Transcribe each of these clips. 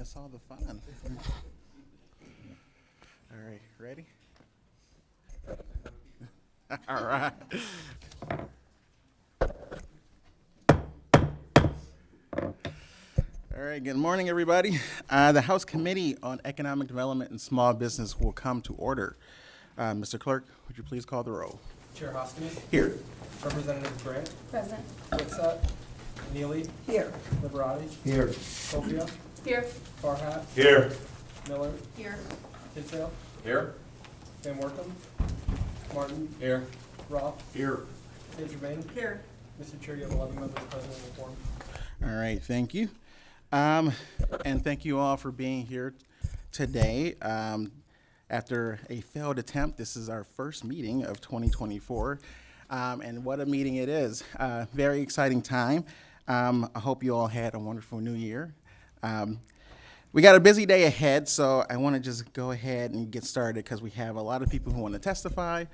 miss all the fun. All right, ready? All right. All right, good morning, everybody. The House Committee on Economic Development and Small Business will come to order. Mr. Clerk, would you please call the roll? Chair Hoskins. Here. Representative Grant. Present. Witsat. Neely. Here. Liberati. Here. Sophia. Here. Farhat. Here. Miller. Here. Tisdale. Here. Van Workum. Martin. Here. Roth. Here. St. Germain. Here. Mr. Chair, you have 11 members present in the quorum. All right, thank you. And thank you all for being here today. After a failed attempt, this is our first meeting of 2024. And what a meeting it is. Very exciting time. I hope you all had a wonderful new year. We got a busy day ahead, so I want to just go ahead and get started because we have a lot of people who want to testify.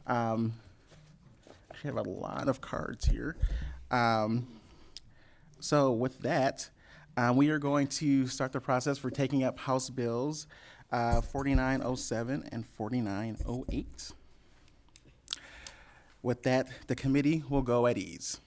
We have a lot of cards here. So with that, we are going to start the process for taking up House Bills 4907 and 4908. With that, the committee will go at ease.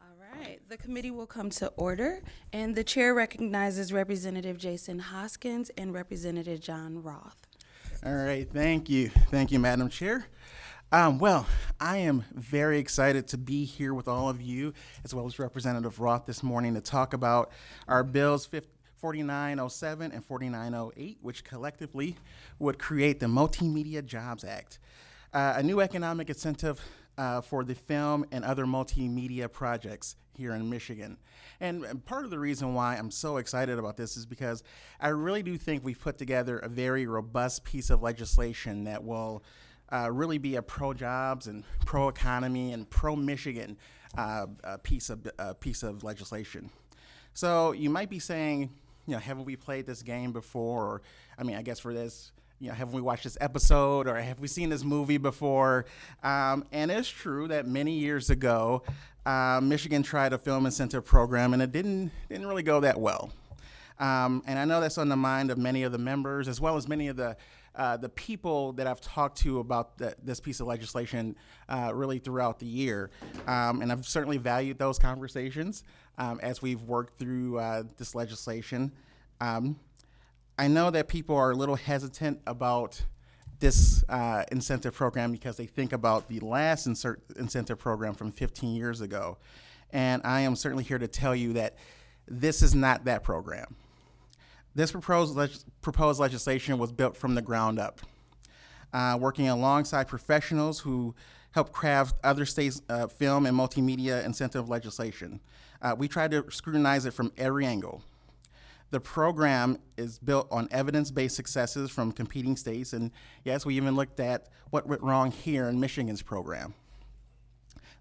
All right, the committee will come to order, and the chair recognizes Representative Jason Hoskins and Representative John Roth. All right, thank you. Thank you, Madam Chair. Well, I am very excited to be here with all of you, as well as Representative Roth this morning to talk about our bills 4907 and 4908, which collectively would create the Multimedia Jobs Act, a new economic incentive for the film and other multimedia projects here in Michigan. And part of the reason why I'm so excited about this is because I really do think we've put together a very robust piece of legislation that will really be a pro-jobs and pro-economy and pro-Michigan piece of legislation. So you might be saying, you know, haven't we played this game before? Or, I mean, I guess for this, you know, haven't we watched this episode or have we seen this movie before? And it's true that many years ago, Michigan tried a film incentive program and it didn't really go that well. And I know that's on the mind of many of the members as well as many of the people that I've talked to about this piece of legislation really throughout the year. And I've certainly valued those conversations as we've worked through this legislation. I know that people are a little hesitant about this incentive program because they think about the last incentive program from 15 years ago. And I am certainly here to tell you that this is not that program. This proposed legislation was built from the ground up, working alongside professionals who help craft other states' film and multimedia incentive legislation. We tried to scrutinize it from every angle. The program is built on evidence-based successes from competing states, and yes, we even looked at what went wrong here in Michigan's program.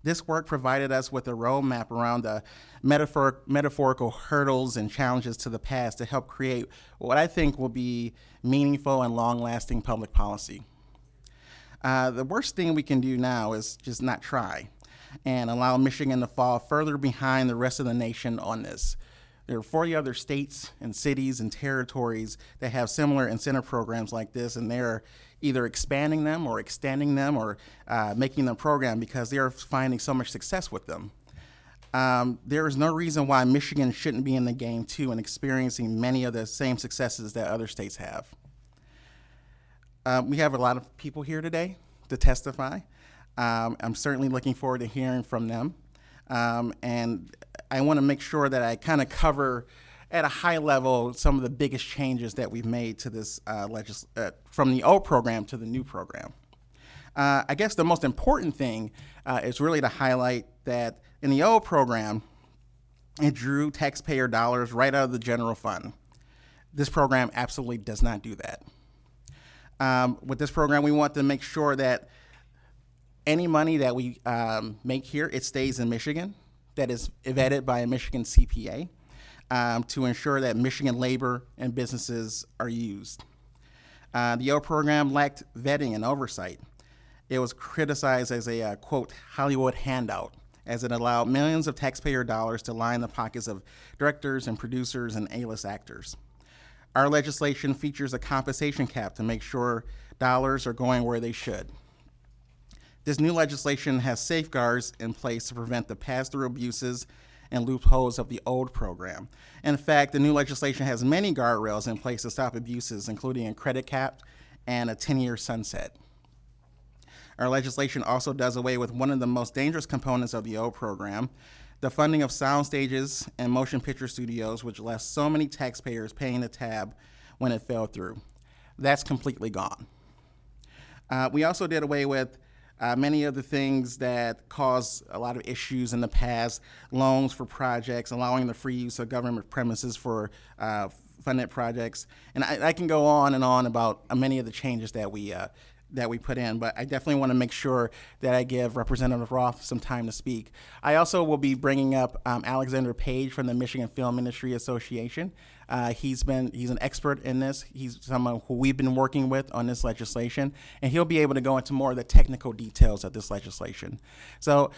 This work provided us with a roadmap around the metaphorical hurdles and challenges to the past to help create what I think will be meaningful and long-lasting public policy. The worst thing we can do now is just not try and allow Michigan to fall further behind the rest of the nation on this. There are 40 other states and cities and territories that have similar incentive programs like this, and they're either expanding them or extending them or making them program because they are finding so much success with them. There is no reason why Michigan shouldn't be in the game too and experiencing many of the same successes that other states have. We have a lot of people here today to testify. I'm certainly looking forward to hearing from them. And I want to make sure that I kind of cover at a high level some of the biggest changes that we've made to this from the old program to the new program. I guess the most important thing is really to highlight that in the old program, it drew taxpayer dollars right out of the general fund. This program absolutely does not do that. With this program, we want to make sure that any money that we make here, it stays in Michigan, that is vetted by a Michigan CPA to ensure that Michigan labor and businesses are used. The old program lacked vetting and oversight. It was criticized as a, quote, Hollywood handout, as it allowed millions of taxpayer dollars to line the pockets of directors and producers and A-list actors. Our legislation features a compensation cap to make sure dollars are going where they should. This new legislation has safeguards in place to prevent the pass-through abuses and loopholes of the old program. In fact, the new legislation has many guardrails in place to stop abuses, including a credit cap and a 10-year sunset. Our legislation also does away with one of the most dangerous components of the old program, the funding of sound stages and motion picture studios, which left so many taxpayers paying the tab when it fell through. That's completely gone. We also did away with many of the things that caused a lot of issues in the past, loans for projects, allowing the free use of government premises for funded projects. And I can go on and on about many of the changes that we put in, but I definitely want to make sure that I give Representative Roth some time to speak. I also will be bringing up Alexander Page from the Michigan Film Industry Association. He's an expert in this. He's someone who we've been working with on this legislation, and he'll be able to go into more of the technical details of this legislation. So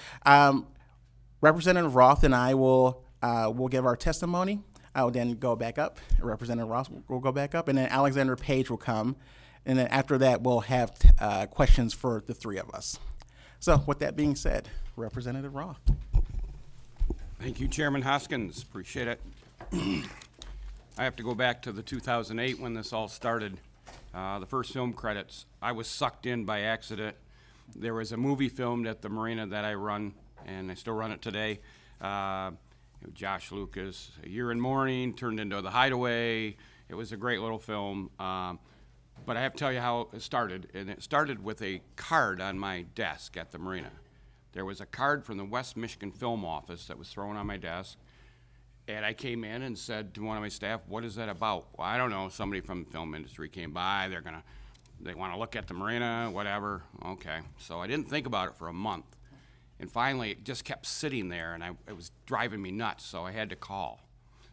Representative Roth and I will give our testimony. I will then go back up. Representative Roth will go back up, and then Alexander Page will come. And then after that, we'll have questions for the three of us. So with that being said, Representative Roth. Thank you, Chairman Hoskins. Appreciate it. I have to go back to the 2008 when this all started. The first film credits, I was sucked in by accident. There was a movie filmed at the marina that I run, and I still run it today. Josh Lucas, A Year in Mourning, turned into The Hideaway. It was a great little film. But I have to tell you how it started, and it started with a card on my desk at the marina. There was a card from the West Michigan Film Office that was thrown on my desk, and I came in and said to one of my staff, "What is that about?" "Well, I don't know. Somebody from the film industry came by. They want to look at the marina, whatever." Okay. So I didn't think about it for a month, and finally it just kept sitting there, and it was driving me nuts. So I had to call.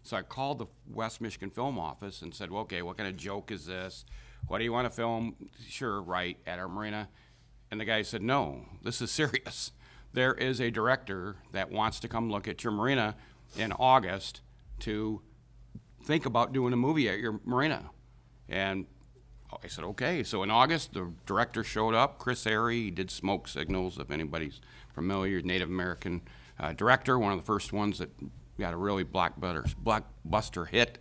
So I called the West Michigan Film Office and said, "Well, okay, what kind of joke is this? What do you want to film?" "Sure, right, at our marina." And the guy said, "No, this is serious. There is a director that wants to come look at your marina in August to think about doing a movie at your marina." And I said, okay. So in August, the director showed up, Chris Airy. He did Smoke Signals, if anybody's familiar, Native American director, one of the first ones that got a really blockbuster hit.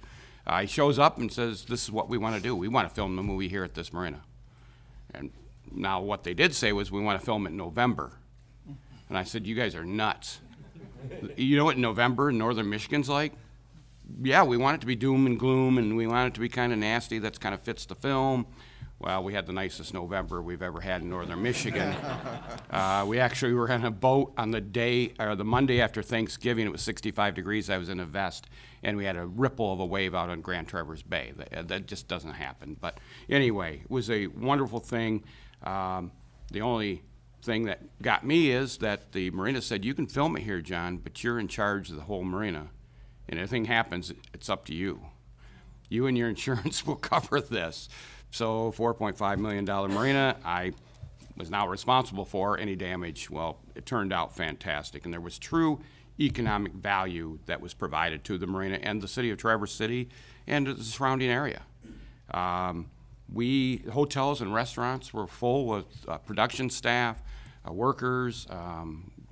He shows up and says, "This is what we want to do. We want to film the movie here at this marina." And now what they did say was, "We want to film it in November." And I said, "You guys are nuts. You know what November in northern Michigan's like?" "Yeah, we want it to be doom and gloom, and we want it to be kind of nasty. That kind of fits the film." Well, we had the nicest November we've ever had in northern Michigan. We actually were on a boat on the Monday after Thanksgiving. It was 65 degrees. I was in a vest, and we had a ripple of a wave out on Grand Traverse Bay. That just doesn't happen. But anyway, it was a wonderful thing. The only thing that got me is that the marina said, "You can film it here, John, but you're in charge of the whole marina. And if anything happens, it's up to you. You and your insurance will cover this." So $4.5 million marina, I was now responsible for any damage. Well, it turned out fantastic, and there was true economic value that was provided to the marina and the city of Traverse City and the surrounding area. Hotels and restaurants were full with production staff, workers,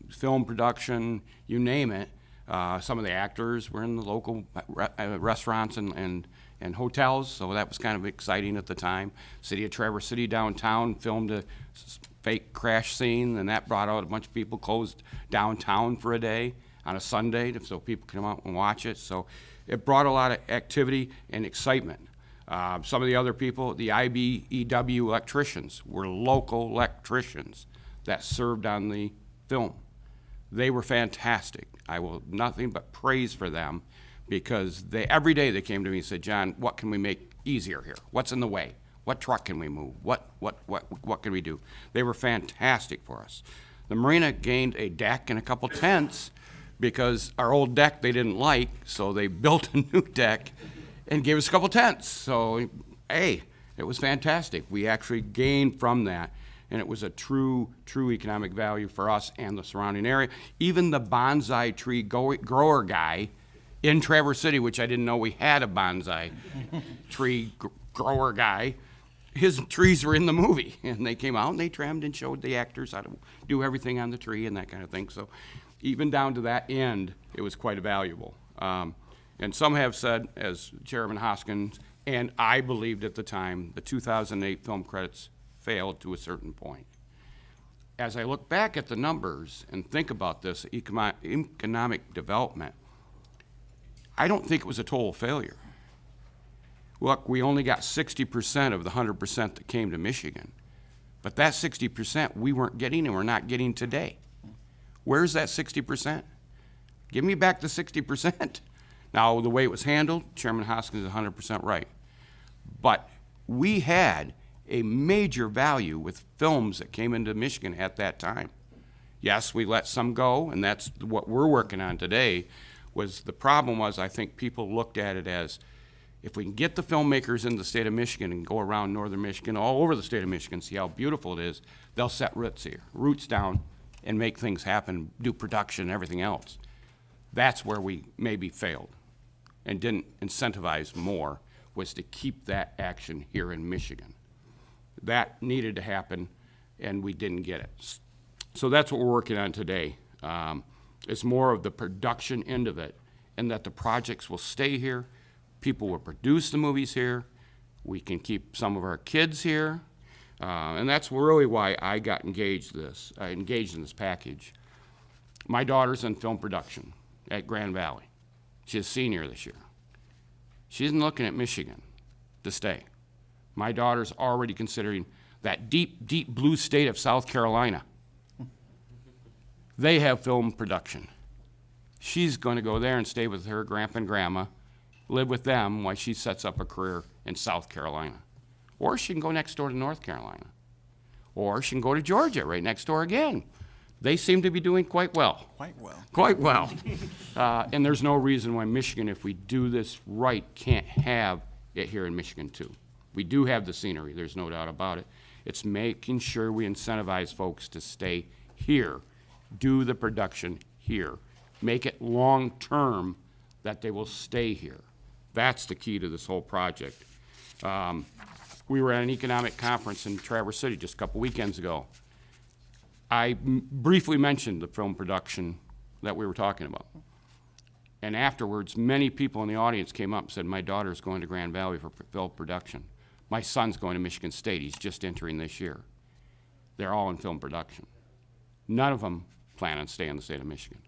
film production, you name it. Some of the actors were in the local restaurants and and hotels, so that was kind of exciting at the time. City of Traverse City downtown filmed a fake crash scene, and that brought out a bunch of people, closed downtown for a day on a Sunday so people could come out and watch it. So it brought a lot of activity and excitement. Some of the other people, the IBEW electricians, were local electricians that served on the film. They were fantastic. I will nothing but praise for them, because every day they came to me and said, John, what can we make easier here? What's in the way? What truck can we move? What can we do? They were fantastic for us. The marina gained a deck and a couple tents because our old deck they didn't like, so they built a new deck and gave us a couple tents. So, hey, it was fantastic. We actually gained from that, and it was a true economic value for us and the surrounding area. Even the bonsai tree grower guy in Traverse City, which I didn't know we had a bonsai tree grower guy, his trees were in the movie, and they came out and they trimmed and showed the actors how to do everything on the tree and that kind of thing. So even down to that end, it was quite valuable. And some have said, as Chairman Hoskins, and I believed at the time, the 2008 film credits failed to a certain point. As I look back at the numbers and think about this economic development, I don't think it was a total failure. Look, we only got 60% of the 100% that came to Michigan. But that 60% we weren't getting and we're not getting today. Where's that 60%? Give me back the 60%. Now, the way it was handled, Chairman Hoskins is 100% right. But we had a major value with films that came into Michigan at that time. Yes, we let some go, and that's what we're working on today. The problem was, I think people looked at it as, if we can get the filmmakers in the state of Michigan and go around northern Michigan, all over the state of Michigan, see how beautiful it is, they'll set roots down and make things happen, do production and everything else. That's where we maybe failed and didn't incentivize more, was to keep that action here in Michigan. That needed to happen, and we didn't get it. So that's what we're working on today. It's more of the production end of it, and that the projects will stay here. People will produce the movies here. We can keep some of our kids here. And that's really why I got engaged in this package. My daughter's in film production at Grand Valley. She's a senior this year. She isn't looking at Michigan to stay. My daughter's already considering that deep, deep blue state of South Carolina. They have film production. She's going to go there and stay with her grandpa and grandma, live with them while she sets up a career in South Carolina. Or she can go next door to North Carolina. Or she can go to Georgia, right next door again. They seem to be doing quite well. Quite well. And there's no reason why Michigan, if we do this right, can't have it here in Michigan too. We do have the scenery, there's no doubt about it. It's making sure we incentivize folks to stay here, do the production here, make it long-term that they will stay here. That's the key to this whole project. We were at an economic conference in Traverse City just a couple weekends ago. I briefly mentioned the film production that we were talking about. And afterwards, many people in the audience came up and said, my daughter's going to Grand Valley for film production. My son's going to Michigan State. He's just entering this year. They're all in film production. None of them plan on staying in the state of Michigan.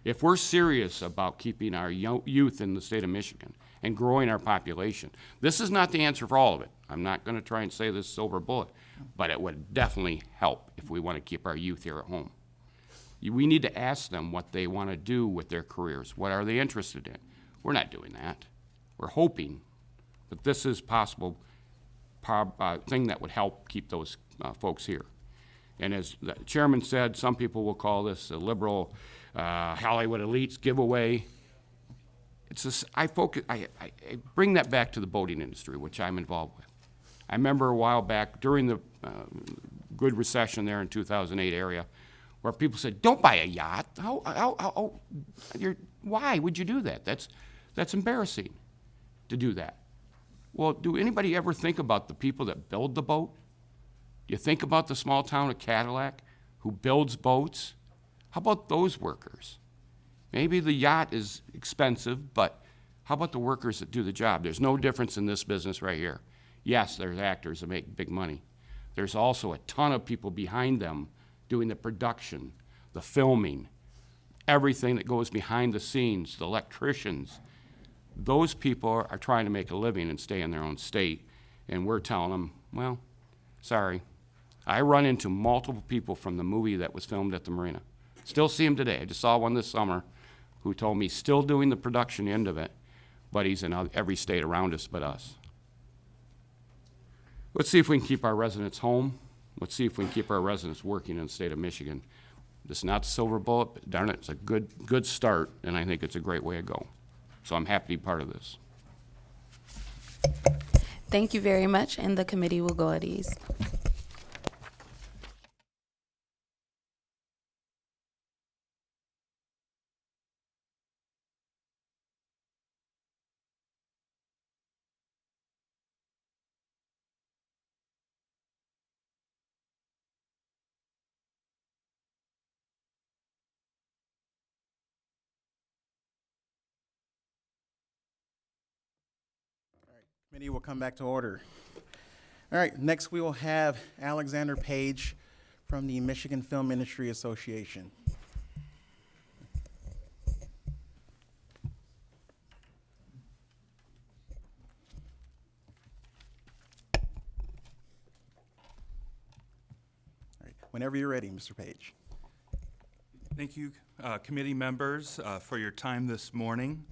If we're serious about keeping our youth in the state of Michigan and growing our population, this is not the answer for all of it. I'm not going to try and say this silver bullet, but it would definitely help if we want to keep our youth here at home. We need to ask them what they want to do with their careers. What are they interested in? We're not doing that. We're hoping that this is possible thing that would help keep those folks here. And as the chairman said, some people will call this a liberal Hollywood elites giveaway. I bring that back to the boating industry, which I'm involved with. I remember a while back during the good recession there in 2008 area, where people said, "Don't buy a yacht. Why would you do that? That's embarrassing to do that." Well, do anybody ever think about the people that build the boat? Do you think about the small town of Cadillac who builds boats? How about those workers? Maybe the yacht is expensive, but How about the workers that do the job? There's no difference in this business right here. Yes, there's actors that make big money. There's also a ton of people behind them doing the production, the filming, everything that goes behind the scenes, the electricians. Those people are trying to make a living and stay in their own state, and we're telling them, well, sorry. I run into multiple people from the movie that was filmed at the marina. Still see him today. I just saw one this summer who told me still doing the production end of it, but he's in every state around us but us. Let's see if we can keep our residents home. Let's see if we can keep our residents working in the state of Michigan. This is not the silver bullet, but darn it, it's a good start, and I think it's a great way to go. So I'm happy to be part of this. Thank you very much, and the committee will go at ease. Committee will come back to order. All right, next we will have Alexander Page from the Michigan Film Industry Association. All right, whenever you're ready, Mr. Page. Thank you, committee members, for your time this morning.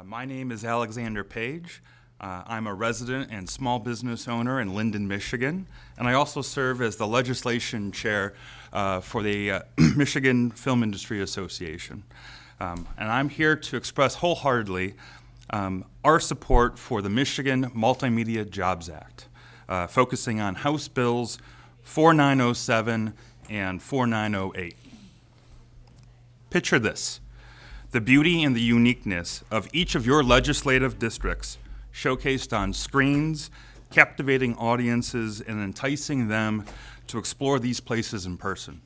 My name is Alexander Page. I'm a resident and small business owner in Linden, Michigan, and I also serve as the legislation chair for the Michigan Film Industry Association. And I'm here to express wholeheartedly our support for the Michigan Multimedia Jobs Act, focusing on House Bills 4907 and 4908. Picture this: the beauty and the uniqueness of each of your legislative districts showcased on screens, captivating audiences and enticing them to explore these places in person.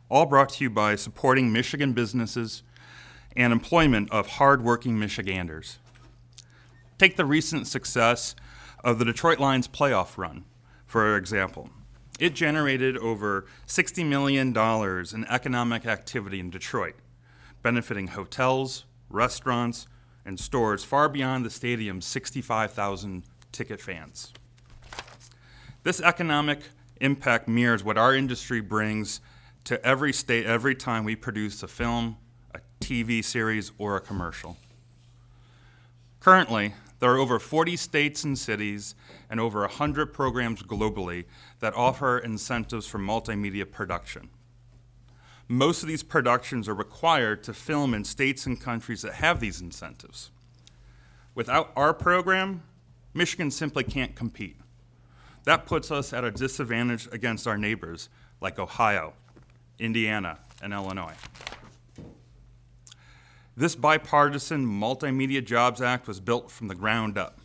All brought to you by supporting Michigan businesses and employment of hard-working Michiganders. Take the recent success of the Detroit Lions playoff run, for example. It generated over $60 million in economic activity in Detroit, benefiting hotels, restaurants, and stores far beyond the stadium's 65,000 ticket fans. This economic impact mirrors what our industry brings to every state every time we produce a film, a TV series, or a commercial. Currently, there are over 40 states and cities and over 100 programs globally that offer incentives for multimedia production. Most of these productions are required to film in states and countries that have these incentives. Without our program, Michigan simply can't compete. That puts us at a disadvantage against our neighbors like Ohio, Indiana, and Illinois. This bipartisan Multimedia Jobs Act was built from the ground up.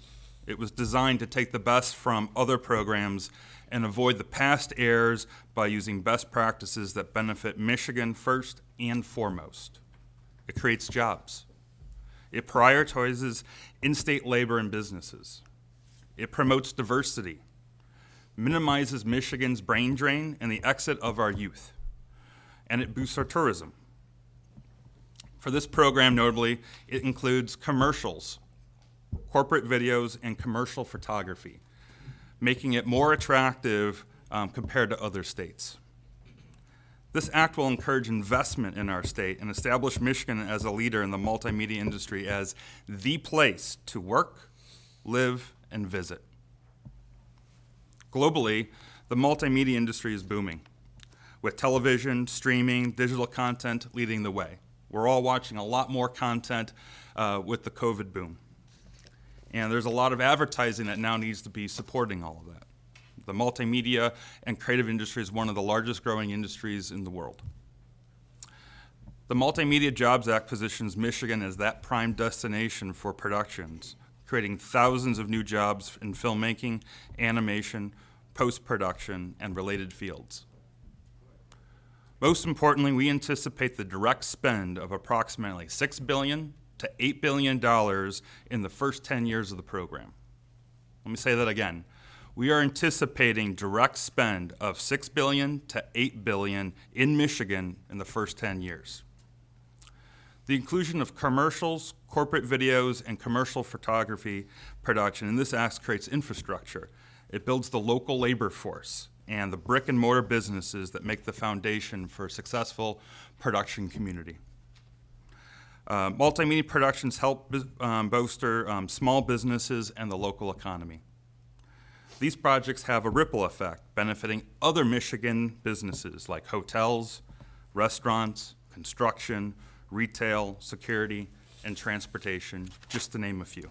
It was designed to take the best from other programs and avoid the past errors by using best practices that benefit Michigan first and foremost. It creates jobs. It prioritizes in-state labor and businesses. It promotes diversity, minimizes Michigan's brain drain and the exit of our youth, and it boosts our tourism. For this program, notably, it includes commercials, corporate videos, and commercial photography, making it more attractive compared to other states. This act will encourage investment in our state and establish Michigan as a leader in the multimedia industry as the place to work, live, and visit. Globally, the multimedia industry is booming, with television, streaming, digital content leading the way. We're all watching a lot more content with the COVID boom. And there's a lot of advertising that now needs to be supporting all of that. The multimedia and creative industry is one of the largest growing industries in the world. The Multimedia Jobs Act positions Michigan as that prime destination for productions, creating thousands of new jobs in filmmaking, animation, post-production, and related fields. Most importantly, we anticipate the direct spend of approximately $6 billion to $8 billion in the first 10 years of the program. Let me say that again. We are anticipating direct spend of $6 billion to $8 billion in Michigan in the first 10 years. The inclusion of commercials, corporate videos, and commercial photography production in this act creates infrastructure. It builds the local labor force and the brick and mortar businesses that make the foundation for a successful production community. Multimedia productions help bolster small businesses and the local economy. These projects have a ripple effect, benefiting other Michigan businesses like hotels, restaurants, construction, retail, security, and transportation, just to name a few.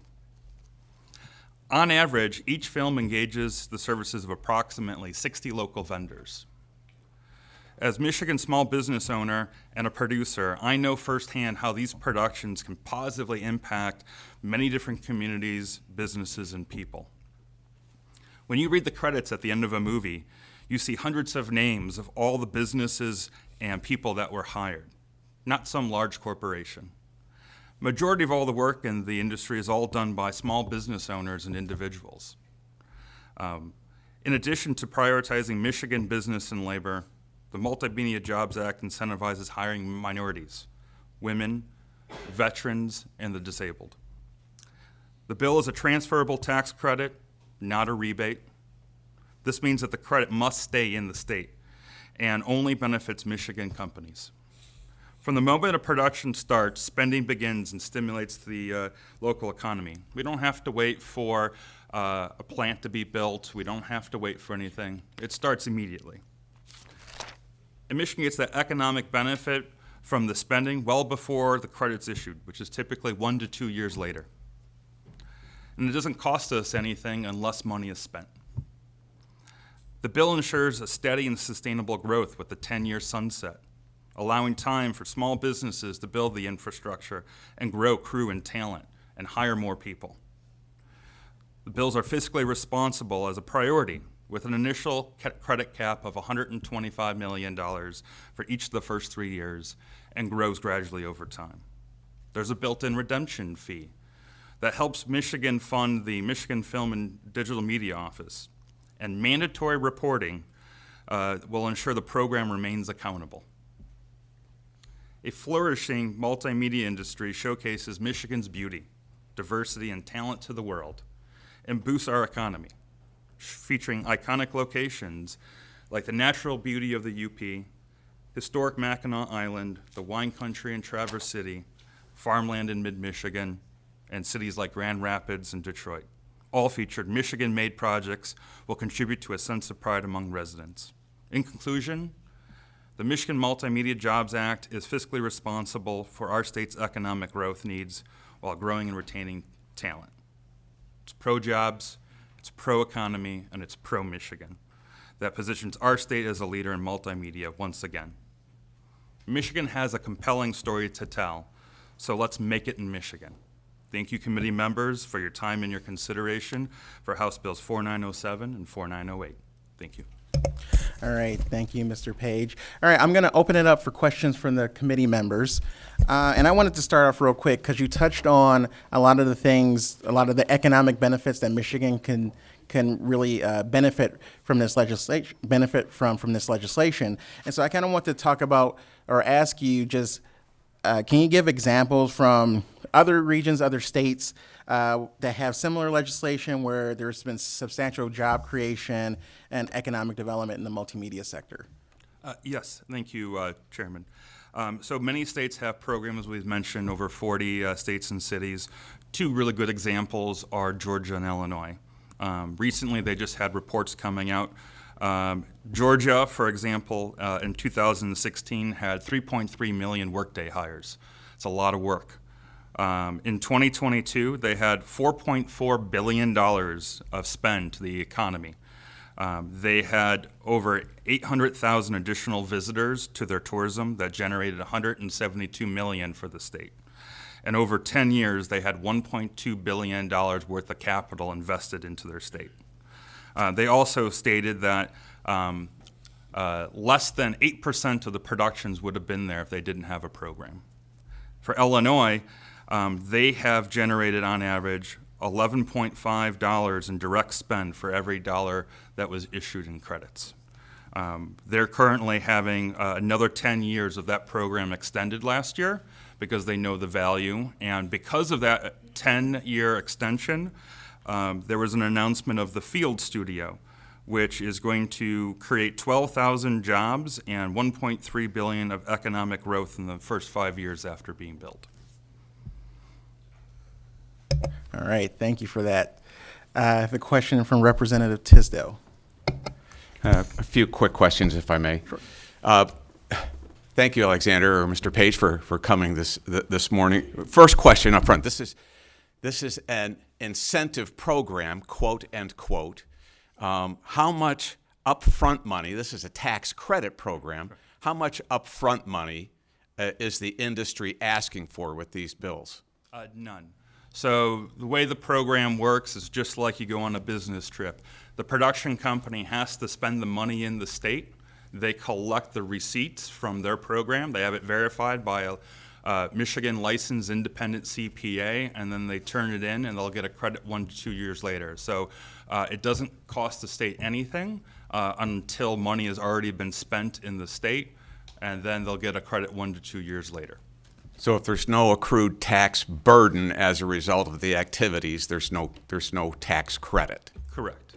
On average, each film engages the services of approximately 60 local vendors. As Michigan small business owner and a producer, I know firsthand how these productions can positively impact many different communities, businesses, and people. When you read the credits at the end of a movie, you see hundreds of names of all the businesses and people that were hired, not some large corporation. Majority of all the work in the industry is all done by small business owners and individuals. In addition to prioritizing Michigan business and labor, the Multimedia Jobs Act incentivizes hiring minorities, women, veterans, and the disabled. The bill is a transferable tax credit, not a rebate. This means that the credit must stay in the state and only benefits Michigan companies. From the moment a production starts, spending begins and stimulates the local economy. We don't have to wait for a plant to be built. We don't have to wait for anything. It starts immediately. And Michigan gets that economic benefit from the spending well before the credit's issued, which is typically 1 to 2 years later. And it doesn't cost us anything unless money is spent. The bill ensures a steady and sustainable growth with the 10-year sunset, allowing time for small businesses to build the infrastructure and grow crew and talent and hire more people. The bills are fiscally responsible as a priority with an initial credit cap of $125 million for each of the first 3 years and grows gradually over time. There's a built-in redemption fee that helps Michigan fund the Michigan Film and Digital Media Office, and mandatory reporting will ensure the program remains accountable. A flourishing multimedia industry showcases Michigan's beauty, diversity, and talent to the world, and boosts our economy, featuring iconic locations like the natural beauty of the UP, historic Mackinac Island, the wine country in Traverse City, farmland in mid-Michigan, and cities like Grand Rapids and Detroit. All featured Michigan-made projects will contribute to a sense of pride among residents. In conclusion, the Michigan Multimedia Jobs Act is fiscally responsible for our state's economic growth needs while growing and retaining talent. It's pro-jobs, it's pro-economy, and it's pro-Michigan. That positions our state as a leader in multimedia once again. Michigan has a compelling story to tell, so let's make it in Michigan. Thank you, committee members, for your time and your consideration for House Bills 4907 and 4908. Thank you. All right, thank you, Mr. Page. All right, I'm going to open it up for questions from the committee members. And I wanted to start off real quick because you touched on a lot of the things, a lot of the economic benefits that Michigan can really benefit from this legislation. From this legislation. And so I kind of want to talk about or ask you just, can you give examples from other regions, other states that have similar legislation where there's been substantial job creation and economic development in the multimedia sector? Yes, thank you, Chairman. So many states have programs, we've mentioned over 40 states and cities. Two really good examples are Georgia and Illinois. Recently, they just had reports coming out. Georgia, for example, in 2016 had 3.3 million workday hires. It's a lot of work. In 2022, they had $4.4 billion of spend to the economy. They had over 800,000 additional visitors to their tourism that generated $172 million for the state. And over 10 years, they had $1.2 billion worth of capital invested into their state. They also stated that less than 8% of the productions would have been there if they didn't have a program. For Illinois, They have generated on average $11.5 in direct spend for every dollar that was issued in credits. They're currently having another 10 years of that program extended last year because they know the value. And because of that 10-year extension, there was an announcement of the Field Studio, which is going to create 12,000 jobs and $1.3 billion of economic growth in the first 5 years after being built. All right, thank you for that. I have a question from Representative Tisdale. A few quick questions, if I may. Sure. Thank you, Alexander or Mr. Page, for coming this morning. First question up front. This is an incentive program, quote, end quote. How much upfront money, this is a tax credit program, how much upfront money is the industry asking for with these bills? None. So the way the program works is just like you go on a business trip. The production company has to spend the money in the state. They collect the receipts from their program. They have it verified by a Michigan licensed independent CPA, and then they turn it in and they'll get a credit 1 to 2 years later. So it doesn't cost the state anything until money has already been spent in the state, and then they'll get a credit 1 to 2 years later. So if there's no accrued tax burden as a result of the activities, there's no tax credit. Correct.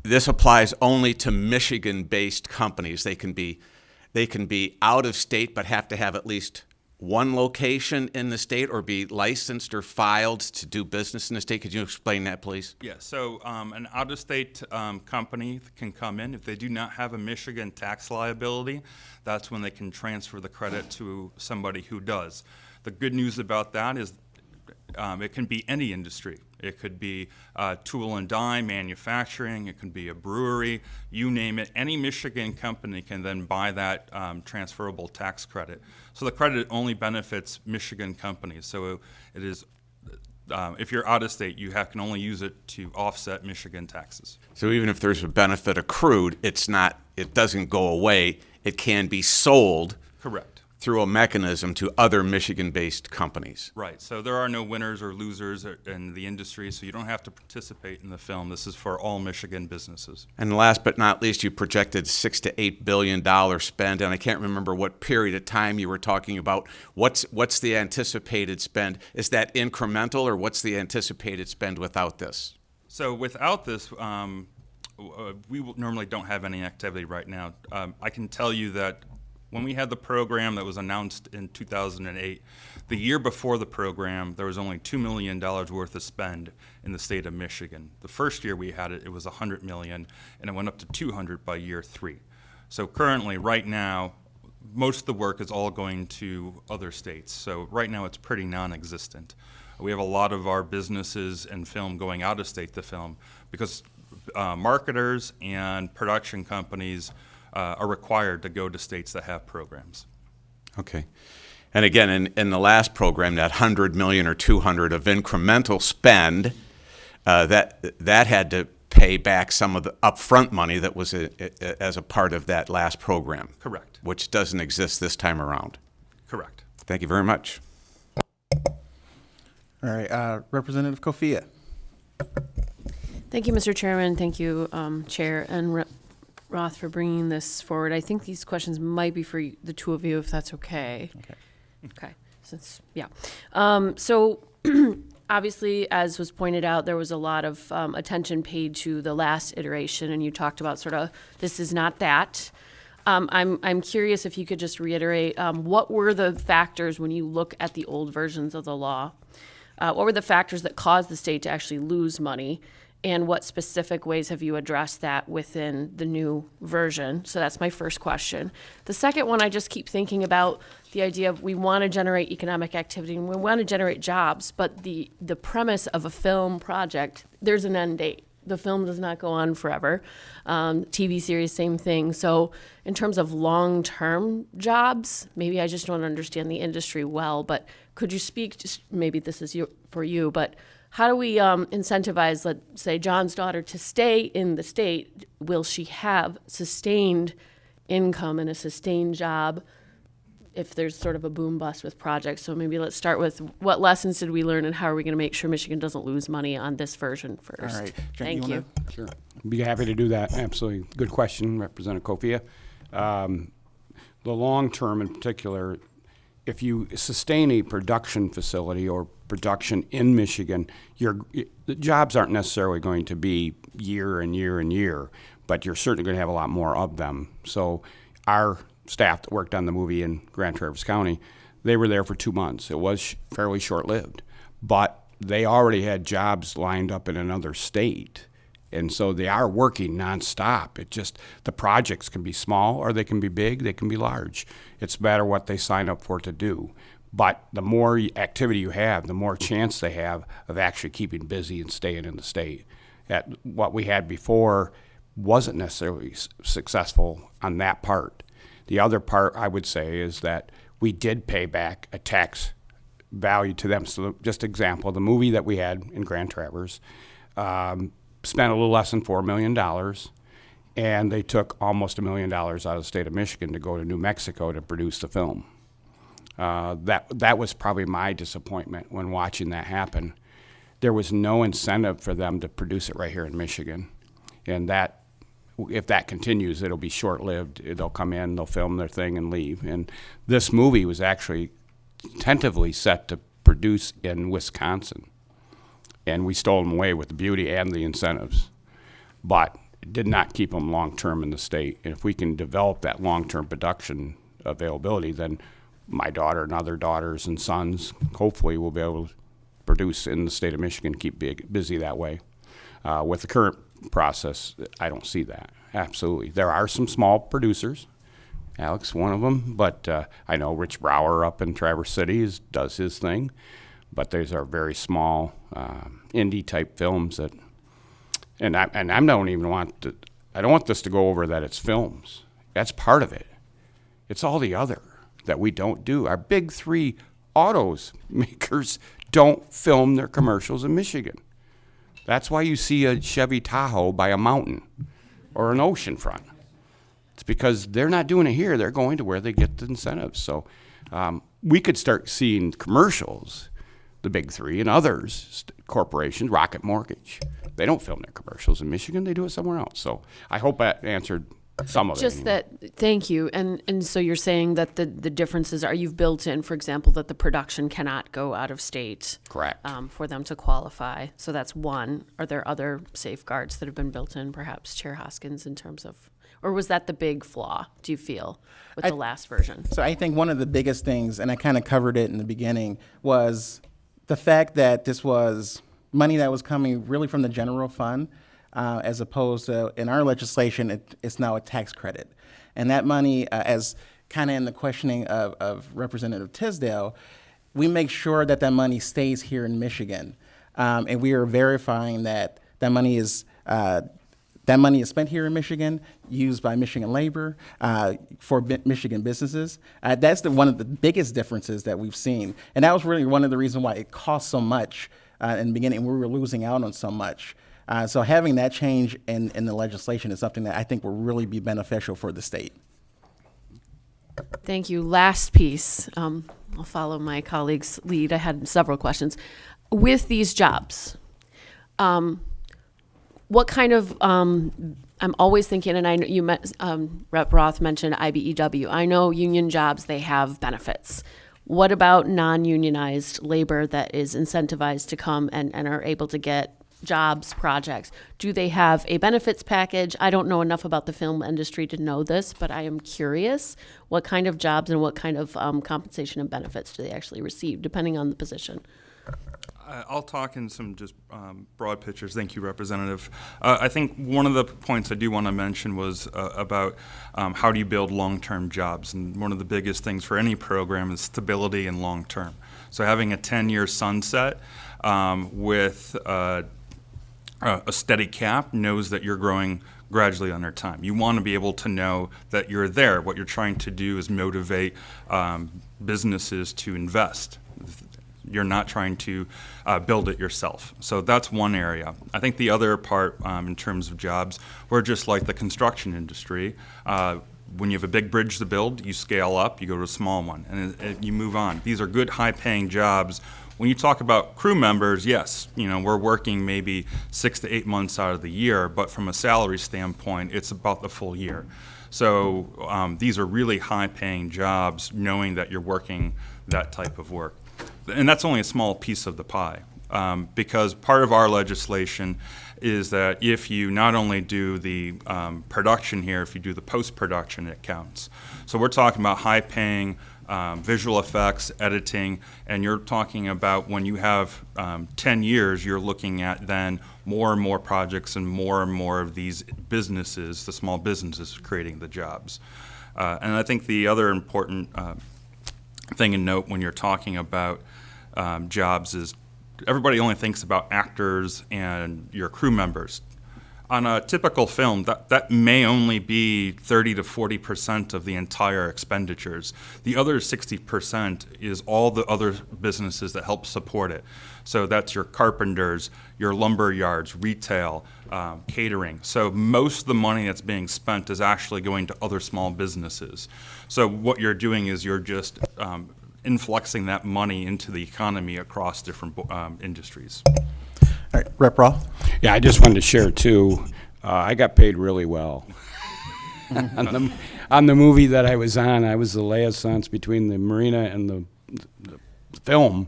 This applies only to Michigan-based companies. They can be out of state but have to have at least one location in the state or be licensed or filed to do business in the state. Could you explain that, please? Yeah, so an out-of-state company can come in. If they do not have a Michigan tax liability, that's when they can transfer the credit to somebody who does. The good news about that is it can be any industry. It could be tool and die, manufacturing, it can be a brewery, you name it. Any Michigan company can then buy that transferable tax credit. So the credit only benefits Michigan companies. So it is, if you're out of state, you can only use it to offset Michigan taxes. So even if there's a benefit accrued, it doesn't go away. It can be sold. Correct. Through a mechanism to other Michigan-based companies. Right, so there are no winners or losers in the industry, so you don't have to participate in the film. This is for all Michigan businesses. And last but not least, you projected $6 to $8 billion spend, and I can't remember what period of time you were talking about. What's the anticipated spend? Is that incremental, or what's the anticipated spend without this? So without this, we normally don't have any activity right now. I can tell you that when we had the program that was announced in 2008, the year before the program, there was only $2 million worth of spend in the state of Michigan. The first year we had it, it was $100 million, and it went up to $200 by year 3. So currently, right now, most of the work is all going to other states. So right now, it's pretty non-existent. We have a lot of our businesses and film going out of state to film because marketers and production companies are required to go to states that have programs. Okay. And again, in the last program, that $100 million or $200 of incremental spend, that had to pay back some of the upfront money that was as a part of that last program. Correct. Which doesn't exist this time around. Correct. Thank you very much. All right, Representative Kofia. Thank you, Mr. Chairman. Thank you, Chair and Roth, for bringing this forward. I think these questions might be for the two of you, if that's okay. Okay. So obviously, as was pointed out, there was a lot of attention paid to the last iteration, and you talked about sort of this is not that. I'm curious if you could just reiterate what were the factors when you look at the old versions of the law? What were the factors that caused the state to actually lose money? And what specific ways have you addressed that within the new version? So that's my first question. The second one, I just keep thinking about the idea of we want to generate economic activity and we want to generate jobs, but the premise of a film project, there's an end date. The film does not go on forever. TV series, same thing. So in terms of long-term jobs, maybe I just don't understand the industry well, but could you speak, just maybe this is for you, but how do we incentivize, let's say, John's daughter to stay in the state? Will she have sustained income and a sustained job if there's sort of a boom bust with projects. So maybe let's start with what lessons did we learn and how are we going to make sure Michigan doesn't lose money on this version first? All right. Jen, Thank you. Sure. Be happy to do that. Absolutely. Good question, Representative Kofia. The long term in particular, if you sustain a production facility or production in Michigan, the jobs aren't necessarily going to be year and year and year, but you're certainly going to have a lot more of them. So our staff that worked on the movie in Grand Traverse County, they were there for 2 months. It was fairly short-lived, but they already had jobs lined up in another state. And so they are working nonstop. It just, the projects can be small or they can be big, they can be large. It's a matter what they sign up for to do. But the more activity you have, the more chance they have of actually keeping busy and staying in the state. What we had before wasn't necessarily successful on that part. The other part, I would say, is that we did pay back a tax value to them. So just example, the movie that we had in Grand Traverse, spent a little less than $4 million, and they took almost $1 million out of the state of Michigan to go to New Mexico to produce the film. That was probably my disappointment when watching that happen. There was no incentive for them to produce it right here in Michigan, and that, if that continues, it'll be short-lived. They'll come in, they'll film their thing, and leave. And this movie was actually tentatively set to produce in Wisconsin. And we stole them away with the beauty and the incentives. But it did not keep them long-term in the state. And if we can develop that long-term production availability, then my daughter and other daughters and sons hopefully will be able to produce in the state of Michigan, keep busy that way. With the current process, I don't see that. Absolutely. There are some small producers. Alex, one of them. But I know Rich Brower up in Traverse City does his thing. But these are very small indie type films that, and I don't even want to, I don't want this to go over that it's films. That's part of it. It's all the other that we don't do. Our big three autos makers don't film their commercials in Michigan. That's why you see a Chevy Tahoe by a mountain or an ocean front. It's because they're not doing it here. They're going to where they get the incentives. So we could start seeing commercials, the big three, and others, corporations, Rocket Mortgage. They don't film their commercials in Michigan. They do it somewhere else. So I hope that answered some of it. Just that, thank you. And so you're saying that the differences are, you've built in, for example, that the production cannot go out of state. Correct. For them to qualify. So that's one. Are there other safeguards that have been built in, perhaps, Chair Hoskins, in terms of, or was that the big flaw, do you feel, with the last version? So I think one of the biggest things, and I kind of covered it in the beginning, was the fact that this was money that was coming really from the general fund, as opposed to, in our legislation, it's now a tax credit. And that money, as kind of in the questioning of Representative Tisdale, we make sure that that money stays here in Michigan. And we are verifying that that money is spent here in Michigan, used by Michigan labor, for Michigan businesses. That's one of the biggest differences that we've seen. And that was really one of the reasons why it cost so much in the beginning. We were losing out on so much. So having that change in the legislation is something that I think will really be beneficial for the state. Thank you. Last piece. I'll follow my colleague's lead. I had several questions. With these jobs, what kind of, I'm always thinking, and I know you met, Rep. Roth mentioned IBEW. I know union jobs, they have benefits. What about non-unionized labor that is incentivized to come and are able to get jobs, projects? Do they have a benefits package? I don't know enough about the film industry to know this, but I am curious what kind of jobs and what kind of compensation and benefits do they actually receive, depending on the position? I'll talk in some just broad pictures. Thank you, Representative. I think one of the points I do want to mention was about how do you build long-term jobs. And one of the biggest things for any program is stability and long-term. So having a 10-year sunset with a steady cap knows that you're growing gradually under time. You want to be able to know that you're there. What you're trying to do is motivate businesses to invest. You're not trying to build it yourself. So that's one area. I think the other part in terms of jobs, we're just like the construction industry. when you have a big bridge to build, you scale up, you go to a small one, and you move on. These are good, high-paying jobs. When you talk about crew members, yes, we're working maybe 6 to 8 months out of the year, but from a salary standpoint, it's about the full year. So these are really high-paying jobs, knowing that you're working that type of work. And that's only a small piece of the pie, because part of our legislation is that if you not only do the production here, if you do the post-production, it counts. So we're talking about high-paying visual effects, editing, and you're talking about when you have 10 years, you're looking at then more and more projects and more of these businesses, the small businesses, creating the jobs. And I think the other important thing to note when you're talking about jobs is everybody only thinks about actors and your crew members. On a typical film, that may only be 30 to 40% of the entire expenditures. The other 60% is all the other businesses that help support it. So that's your carpenters, your lumber yards, retail, catering. So most of the money that's being spent is actually going to other small businesses. So what you're doing is you're just influxing that money into the economy across different industries. All right, Rep. Roth? Yeah, I just wanted to share too, I got paid really well. on the movie that I was on, I was the liaison between the marina and the film,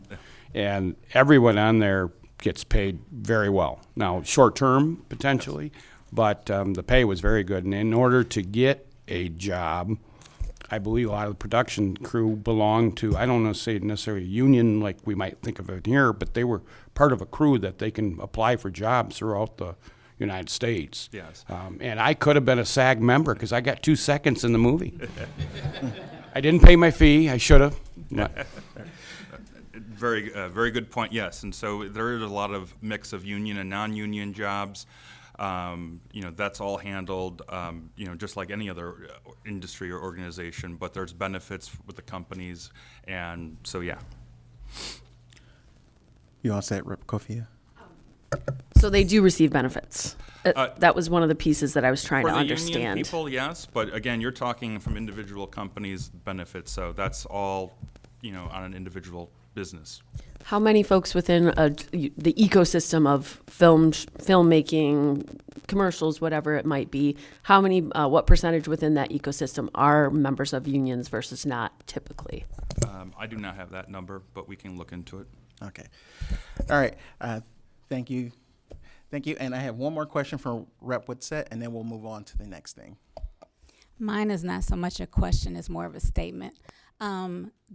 and everyone on there gets paid very well. Now, short-term, potentially, but the pay was very good. And in order to get a job, I believe a lot of the production crew belonged to, I don't know, say necessarily a union like we might think of it here, but they were part of a crew that they can apply for jobs throughout the United States. Yes. And I could have been a SAG member because I got 2 seconds in the movie. I didn't pay my fee. I should have. Very good point, yes. And so there is a lot of mix of union and non-union jobs. That's all handled, just like any other industry or organization, but there's benefits with the companies, and so, yeah. You all set, Rep. Kofia? So they do receive benefits. That was one of the pieces that I was trying to For the understand. union people, yes, but again, you're talking from individual companies' benefits, so that's all, on an individual business. How many folks within the ecosystem of filmmaking, commercials, whatever it might be, how many, what percentage within that ecosystem are members of unions versus not typically? I do not have that number, but we can look into it. Okay. All right. Thank you. Thank you. And I have one more question for Rep. Woodsett, and then we'll move on to the next thing. Mine is not so much a question, it's more of a statement.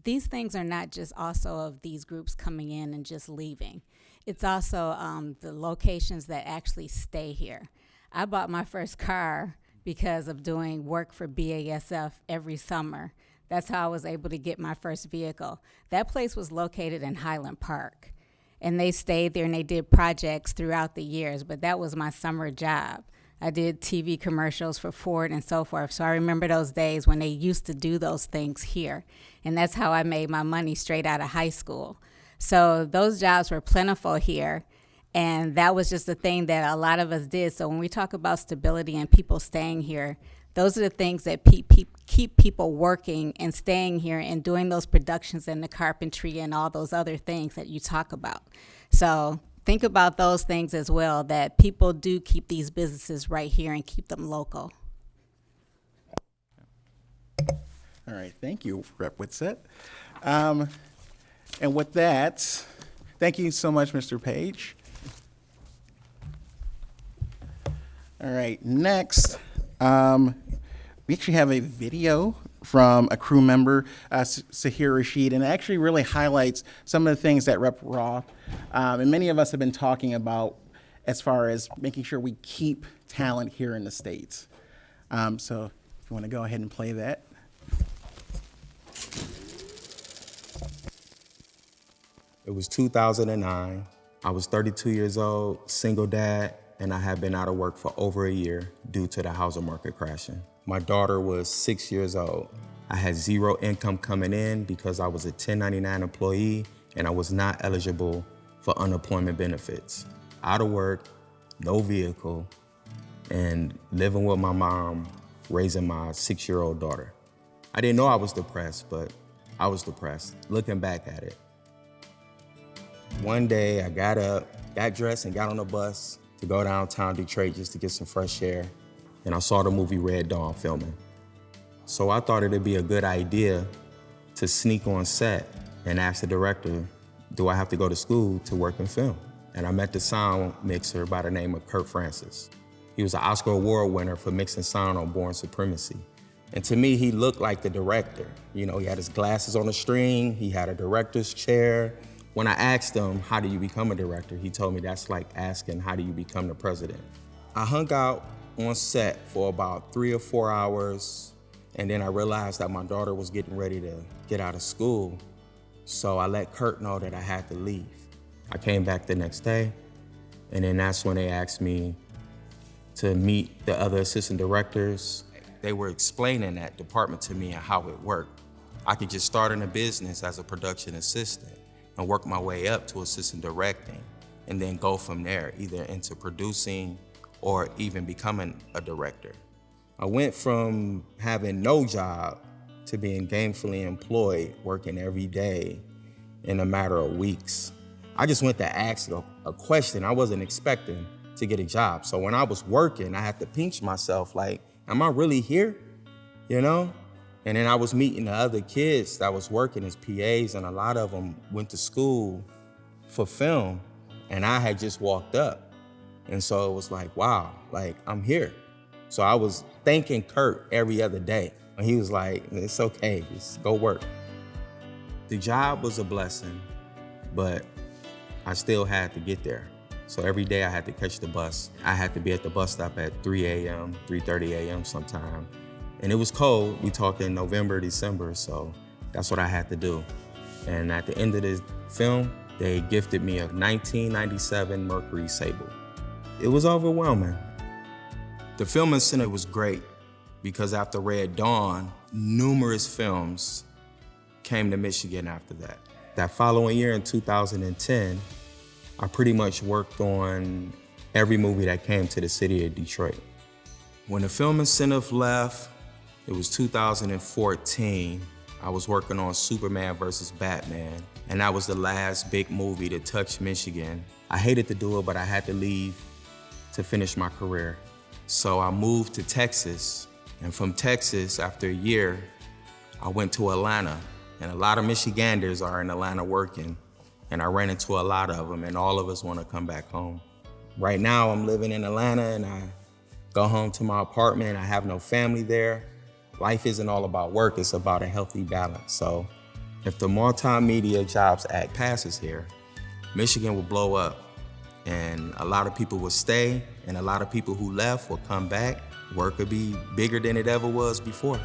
These things are not just also of these groups coming in and just leaving. It's also the locations that actually stay here. I bought my first car because of doing work for BASF every summer. That's how I was able to get my first vehicle. That place was located in Highland Park, and they stayed there and they did projects throughout the years, but that was my summer job. I did TV commercials for Ford and so forth, so I remember those days when they used to do those things here, and that's how I made my money straight out of high school. So those jobs were plentiful here, and that was just the thing that a lot of us did. So when we talk about stability and people staying here, those are the things that keep people working and staying here and doing those productions and the carpentry and all those other things that you talk about. So think about those things as well, that people do keep these businesses right here and keep them local. All right. Thank you, Rep. Woodsett. And with that, thank you so much, Mr. Page. All right. Next, we actually have a video from a crew member, Sahir Rashid, and it actually really highlights some of the things that Rep. Roth and many of us have been talking about as far as making sure we keep talent here in the States. So if you want to go ahead and play that. It was 2009. I was 32 years old, single dad, and I had been out of work for over a year due to the housing market crashing. My daughter was 6 years old. I had zero income coming in because I was a 1099 employee and I was not eligible for unemployment benefits. Out of work, no vehicle, and living with my mom raising my 6-year-old daughter. I didn't know I was depressed, but I was depressed, looking back at it. One day I got up, got dressed, and got on a bus to go downtown Detroit just to get some fresh air, and I saw the movie Red Dawn filming. So I thought it'd be a good idea to sneak on set and ask the director, do I have to go to school to work in film? And I met the sound mixer by the name of Kurt Francis. He was an Oscar Award winner for mixing sound on Born Supremacy. And to me, he looked like the director. You know, he had his glasses on a string, he had a director's chair. When I asked him, how do you become a director? He told me that's like asking, how do you become the president? I hung out on set for about 3 or 4 hours, and then I realized that my daughter was getting ready to get out of school. So I let Kurt know that I had to leave. I came back the next day, and then that's when they asked me to meet the other assistant directors. They were explaining that department to me and how it worked. I could just start in a business as a production assistant and work my way up to assistant directing, and then go from there, either into producing or even becoming a director. I went from having no job to being gainfully employed, working every day in a matter of weeks. I just went to ask a question. I wasn't expecting to get a job. So when I was working, I had to pinch myself like, am I really here? You know? And then I was meeting the other kids that was working as PAs, and a lot of them went to school for film, and I had just walked up. And so it was like, wow, like I'm here. So I was thanking Kurt every other day. And he was like, it's okay, just go work. The job was a blessing, but I still had to get there. So every day I had to catch the bus. I had to be at the bus stop at 3 a.m., 3:30 a.m. sometime. And it was cold. We talking November, December, so that's what I had to do. And at the end of the film, they gifted me a 1997 Mercury Sable. It was overwhelming. The filming center was great because after Red Dawn, numerous films came to Michigan after that. That following year in 2010, I pretty much worked on every movie that came to the city of Detroit. When the film incentive left, it was 2014, I was working on Superman versus Batman, and that was the last big movie to touch Michigan. I hated to do it, but I had to leave to finish my career. So I moved to Texas, and from Texas, after a year, I went to Atlanta, and a lot of Michiganders are in Atlanta working, and I ran into a lot of them, and all of us want to come back home. Right now, I'm living in Atlanta, and I go home to my apartment. I have no family there. Life isn't all about work, it's about a healthy balance. So if the Multimedia Jobs Act passes here, Michigan will blow up, and a lot of people will stay, and a lot of people who left will come back. Work will be bigger than it ever was before.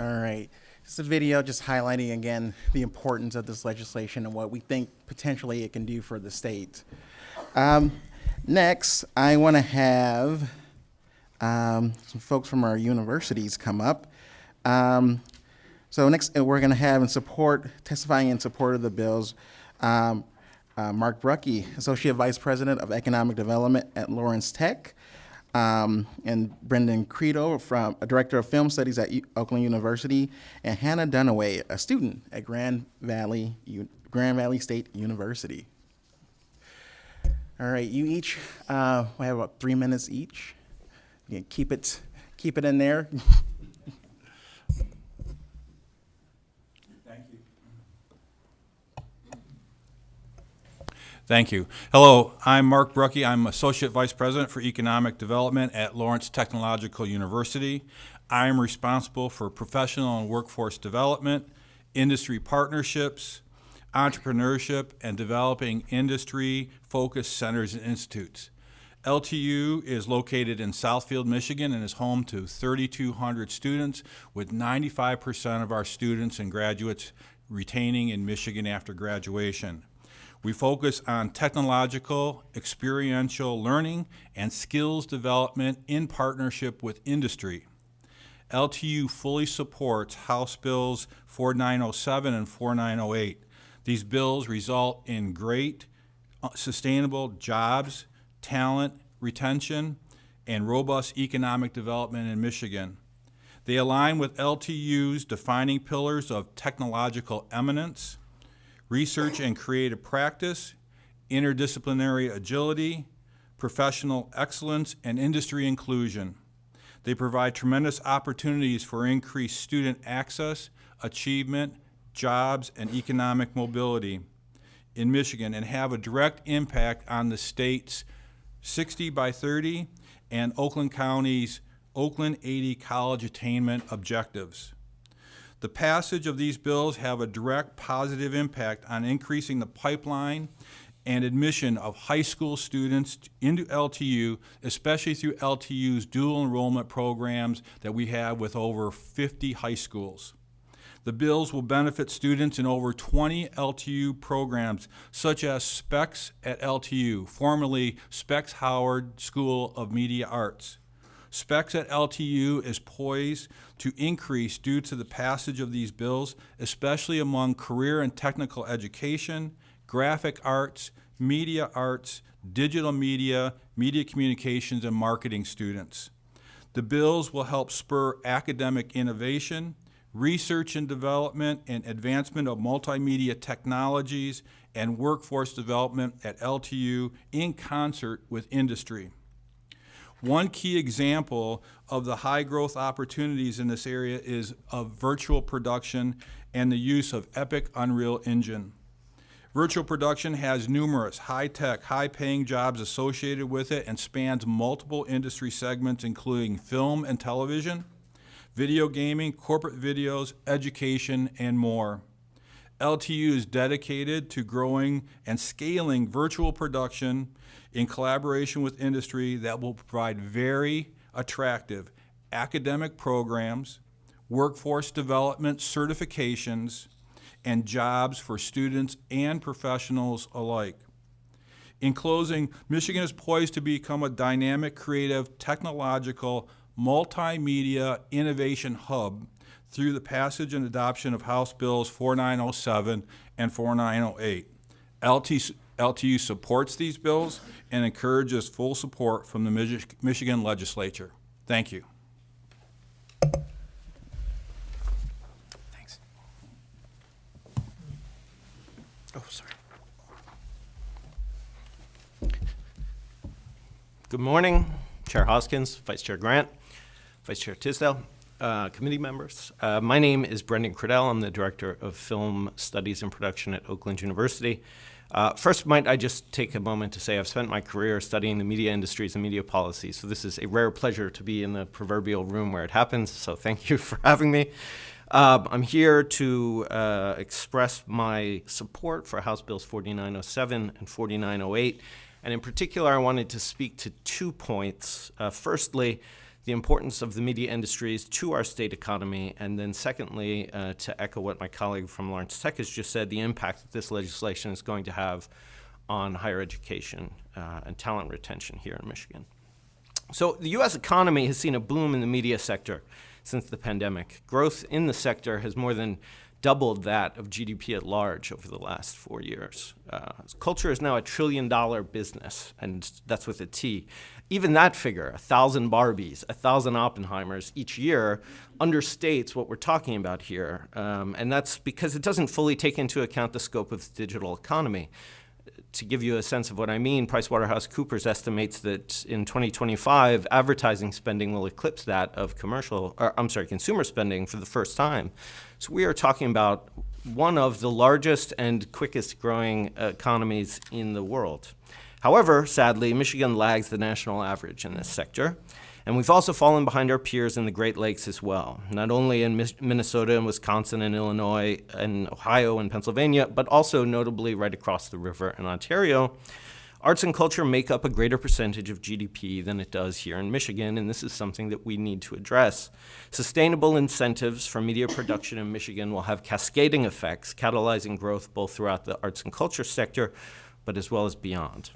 All right. This is a video just highlighting again the importance of this legislation and what we think potentially it can do for the state. Next, I want to have some folks from our universities come up. So next, we're going to have testifying in support of the bills, Mark Bruckey, Associate Vice President of Economic Development at Lawrence Tech, and Brendan Credo, Director of Film Studies at Oakland University, and Hannah Dunaway, a student at Grand Valley State University. All right, you each, we have about 3 minutes each. You can keep it in there. Thank you. Hello, I'm Mark Bruckey. I'm Associate Vice President for Economic Development at Lawrence Technological University. I am responsible for professional and workforce development, industry partnerships, entrepreneurship, and developing industry-focused centers and institutes. LTU is located in Southfield, Michigan, and is home to 3,200 students, with 95% of our students and graduates retaining in Michigan after graduation. We focus on technological, experiential learning, and skills development in partnership with industry. LTU fully supports House Bills 4907 and 4908. These bills result in great sustainable jobs, talent, retention, and robust economic development in Michigan. They align with LTU's defining pillars of technological eminence, research and creative practice, interdisciplinary agility, professional excellence, and industry inclusion. They provide tremendous opportunities for increased student access, achievement, jobs, and economic mobility in Michigan and have a direct impact on the state's 60 by 30 and Oakland County's Oakland 80 college attainment objectives. The passage of these bills have a direct positive impact on increasing the pipeline and admission of high school students into LTU, especially through LTU's dual enrollment programs that we have with over 50 high schools. The bills will benefit students in over 20 LTU programs, such as SPECS at LTU, formerly Specs Howard School of Media Arts. SPECS at LTU is poised to increase due to the passage of these bills, especially among career and technical education, graphic arts, digital media, media communications, and marketing students. The bills will help spur academic innovation, research and development, and advancement of multimedia technologies and workforce development at LTU in concert with industry. One key example of the high growth opportunities in this area is of virtual production and the use of Epic Unreal Engine. Virtual production has numerous high-tech, high-paying jobs associated with it and spans multiple industry segments, including film and television, video gaming, corporate videos, education, and more. LTU is dedicated to growing and scaling virtual production in collaboration with industry that will provide very attractive academic programs, workforce development certifications, and jobs for students and professionals alike. In closing, Michigan is poised to become a dynamic, creative, technological, multimedia innovation hub through the passage and adoption of House Bills 4907 and 4908. LTU supports these bills and encourages full support from the Michigan legislature. Thank you. Thanks. Oh, sorry. Good morning, Chair Hoskins, Vice Chair Grant, Vice Chair Tisdale, committee members. My name is Brendan Cradell. I'm the Director of Film Studies and Production at Oakland University. First, might I just take a moment to say I've spent my career studying the media industries and media policy, so this is a rare pleasure to be in the proverbial room where it happens, so thank you for having me. I'm here to express my support for House Bills 4907 and 4908, and in particular, I wanted to speak to 2 points. Firstly, the importance of the media industries to our state economy, and then secondly, to echo what my colleague from Lawrence Tech has just said, the impact that this legislation is going to have on higher education and talent retention here in Michigan. So the U.S. economy has seen a boom in the media sector since the pandemic. Growth in the sector has more than doubled that of GDP at large over the last 4 years. Culture is now $1 trillion business, and that's with a T. Even that figure, 1,000 Barbies, 1,000 Oppenheimers each year, understates what we're talking about here. And that's because it doesn't fully take into account the scope of the digital economy. To give you a sense of what I mean, PricewaterhouseCoopers estimates that in 2025, advertising spending will eclipse that of consumer spending for the first time. So we are talking about one of the largest and quickest growing economies in the world. However, sadly, Michigan lags the national average in this sector. And we've also fallen behind our peers in the Great Lakes as well, not only in Minnesota and Wisconsin and Illinois and Ohio and Pennsylvania, but also notably right across the river in Ontario. Arts and culture make up a greater percentage of GDP than it does here in Michigan, and this is something that we need to address. Sustainable incentives for media production in Michigan will have cascading effects, catalyzing growth both throughout the arts and culture sector, but as well as beyond.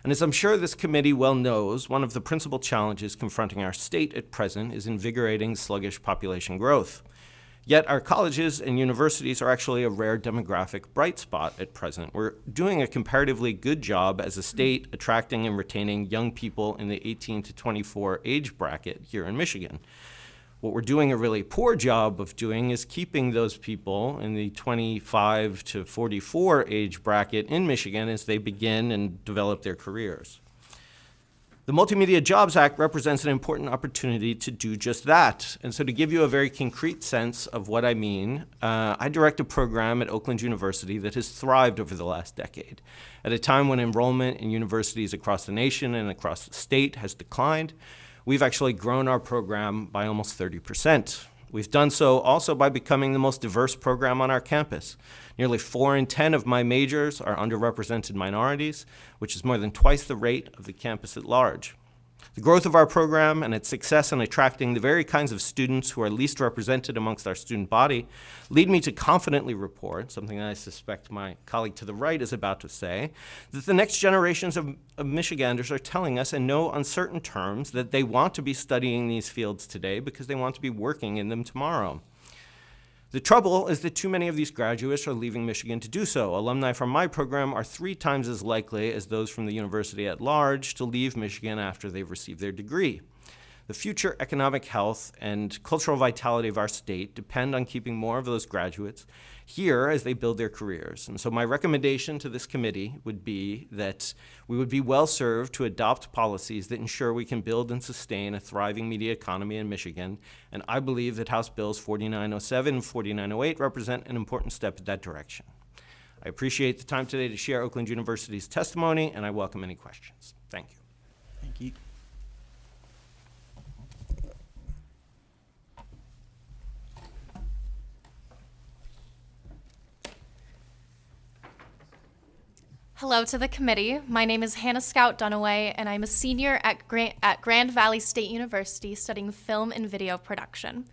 And as I'm sure this committee well knows, one of the principal challenges confronting our state at present is invigorating sluggish population growth. Yet our colleges and universities are actually a rare demographic bright spot at present. We're doing a comparatively good job as a state attracting and retaining young people in the 18 to 24 age bracket here in Michigan. What we're doing a really poor job of doing is keeping those people in the 25 to 44 age bracket in Michigan as they begin and develop their careers. The Multimedia Jobs Act represents an important opportunity to do just that. And so to give you a very concrete sense of what I mean, I direct a program at Oakland University that has thrived over the last decade. At a time when enrollment in universities across the nation and across the state has declined, we've actually grown our program by almost 30%. We've done so also by becoming the most diverse program on our campus. Nearly 4 in 10 of my majors are underrepresented minorities, which is more than twice the rate of the campus at large. The growth of our program and its success in attracting the very kinds of students who are least represented amongst our student body lead me to confidently report, something that I suspect my colleague to the right is about to say, that the next generations of Michiganders are telling us in no uncertain terms that they want to be studying these fields today because they want to be working in them tomorrow. The trouble is that too many of these graduates are leaving Michigan to do so. Alumni from my program are 3 times as likely as those from the university at large to leave Michigan after they've received their degree. The future economic health and cultural vitality of our state depend on keeping more of those graduates here as they build their careers. And so my recommendation to this committee would be that we would be well served to adopt policies that ensure we can build and sustain a thriving media economy in Michigan. And I believe that House Bills 4907 and 4908 represent an important step in that direction. I appreciate the time today to share Oakland University's testimony, and I welcome any questions. Thank you. Thank you. Hello to the committee. My name is Hannah Scout Dunaway, and I'm a senior at Grand Valley State University studying film and video production.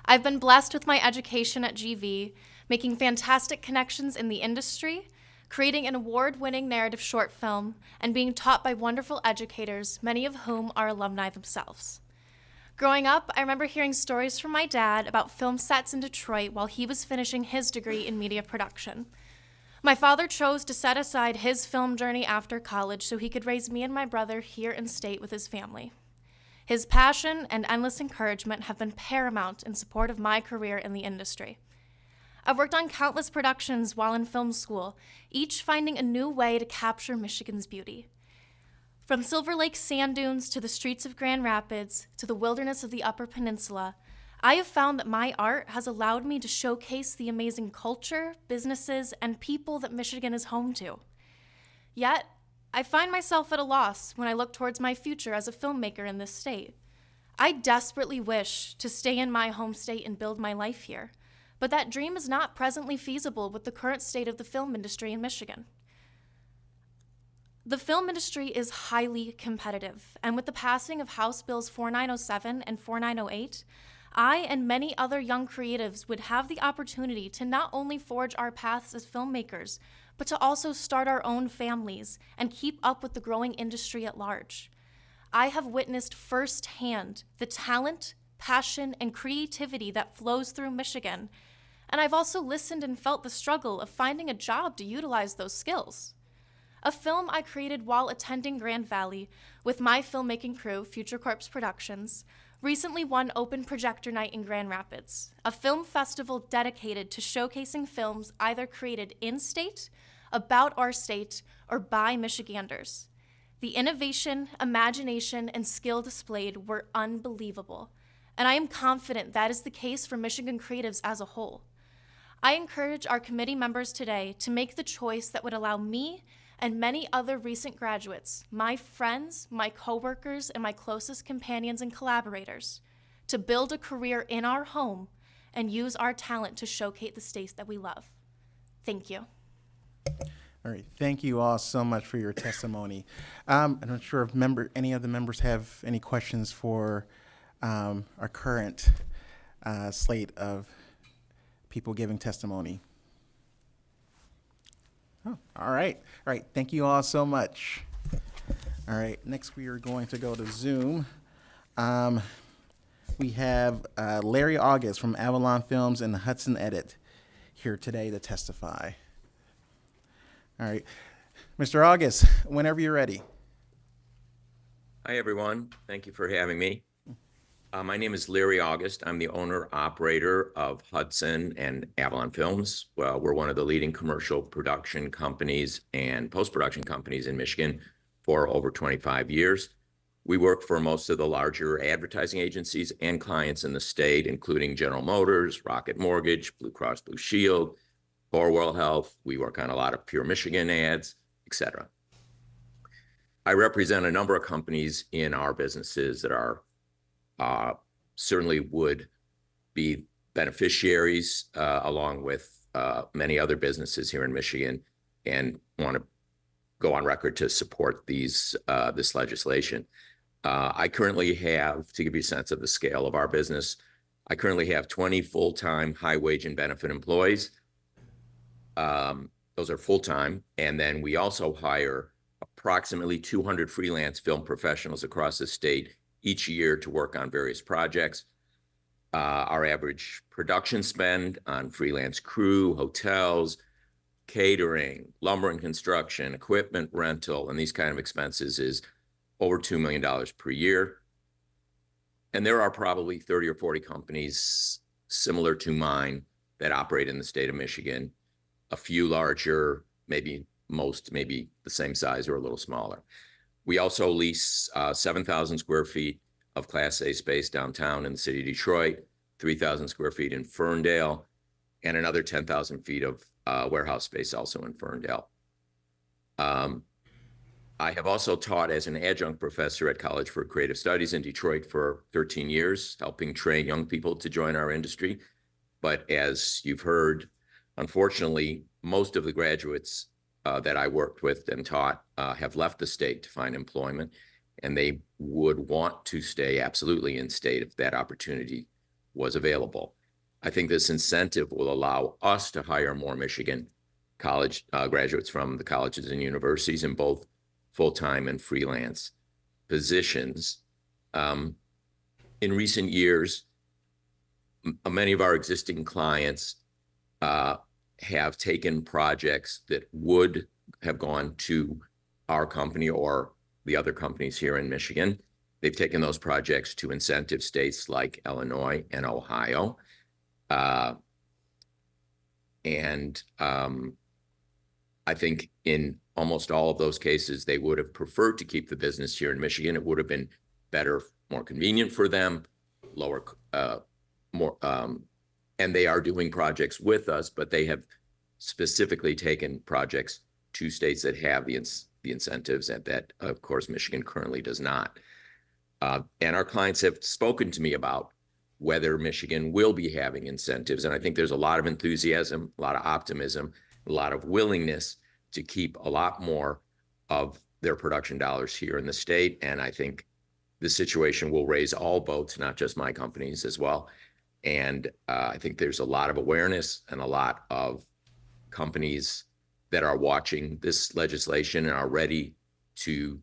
I've been blessed with my education at GV, making fantastic connections in the industry, creating an award-winning narrative short film, and being taught by wonderful educators, many of whom are alumni themselves. Growing up, I remember hearing stories from my dad about film sets in Detroit while he was finishing his degree in media production. My father chose to set aside his film journey after college so he could raise me and my brother here in state with his family. His passion and endless encouragement have been paramount in support of my career in the industry. I've worked on countless productions while in film school, each finding a new way to capture Michigan's beauty. From Silver Lake sand dunes to the streets of Grand Rapids to the wilderness of the Upper Peninsula, I have found that my art has allowed me to showcase the amazing culture, businesses, and people that Michigan is home to. Yet, I find myself at a loss when I look towards my future as a filmmaker in this state. I desperately wish to stay in my home state and build my life here, but that dream is not presently feasible with the current state of the film industry in Michigan. The film industry is highly competitive, and with the passing of House Bills 4907 and 4908, I and many other young creatives would have the opportunity to not only forge our paths as filmmakers, but to also start our own families and keep up with the growing industry at large. I have witnessed firsthand the talent, passion, and creativity that flows through Michigan, and I've also listened and felt the struggle of finding a job to utilize those skills. A film I created while attending Grand Valley with my filmmaking crew, Future Corpse Productions, recently won Open Projector Night in Grand Rapids, a film festival dedicated to showcasing films either created in-state, about our state, or by Michiganders. The innovation, imagination, and skill displayed were unbelievable, and I am confident that is the case for Michigan creatives as a whole. I encourage our committee members today to make the choice that would allow me and many other recent graduates, my friends, my coworkers, and my closest companions and collaborators, to build a career in our home and use our talent to showcase the states that we love. Thank you. All right, thank you all so much for your testimony. I'm not sure if any of the members have any questions for our current slate of people giving testimony. Oh, all right. Thank you all so much. All right, next we are going to go to Zoom. we have Larry August from Avalon Films and Hudson Edit here today to testify. All right. Mr. August, whenever you're ready. Hi, everyone. Thank you for having me. My name is Larry August. I'm the owner-operator of Hudson and Avalon Films. Well, we're one of the leading commercial production companies and post-production companies in Michigan for over 25 years. We work for most of the larger advertising agencies and clients in the state, including General Motors, Rocket Mortgage, Blue Cross Blue Shield, Corewell Health. We work on a lot of Pure Michigan ads, etc. I represent a number of companies in our businesses that are certainly would be beneficiaries along with many other businesses here in Michigan, and want to go on record to support this legislation. I currently have, to give you a sense of the scale of our business, I currently have 20 full-time high wage and benefit employees. Those are full-time, and then we also hire approximately 200 freelance film professionals across the state each year to work on various projects. Our average production spend on freelance crew, hotels, catering, lumber and construction, equipment rental, and these kind of expenses is over $2 million per year. And there are probably 30 or 40 companies similar to mine that operate in the state of Michigan, a few larger, maybe the same size or a little smaller. We also lease 7,000 square feet of Class A space downtown in the city of Detroit, 3,000 square feet in Ferndale, and another 10,000 feet of warehouse space also in Ferndale. I have also taught as an adjunct professor at College for Creative Studies in Detroit for 13 years, helping train young people to join our industry. But as you've heard, unfortunately, most of the graduates that I worked with and taught have left the state to find employment, and they would want to stay absolutely in state if that opportunity was available. I think this incentive will allow us to hire more Michigan college graduates from the colleges and universities in both full-time and freelance positions. In recent years, many of our existing clients have taken projects that would have gone to our company or the other companies here in Michigan. They've taken those projects to incentive states like Illinois and Ohio. I think in almost all of those cases, they would have preferred to keep the business here in Michigan. It would have been better, more convenient for them, and they are doing projects with us, but they have specifically taken projects to states that have the incentives and that, of course, Michigan currently does not. And our clients have spoken to me about whether Michigan will be having incentives. And I think there's a lot of enthusiasm, a lot of optimism, a lot of willingness to keep a lot more of their production dollars here in the state. And I think this situation will raise all boats, not just my companies as well. And I think there's a lot of awareness and a lot of companies that are watching this legislation and are ready to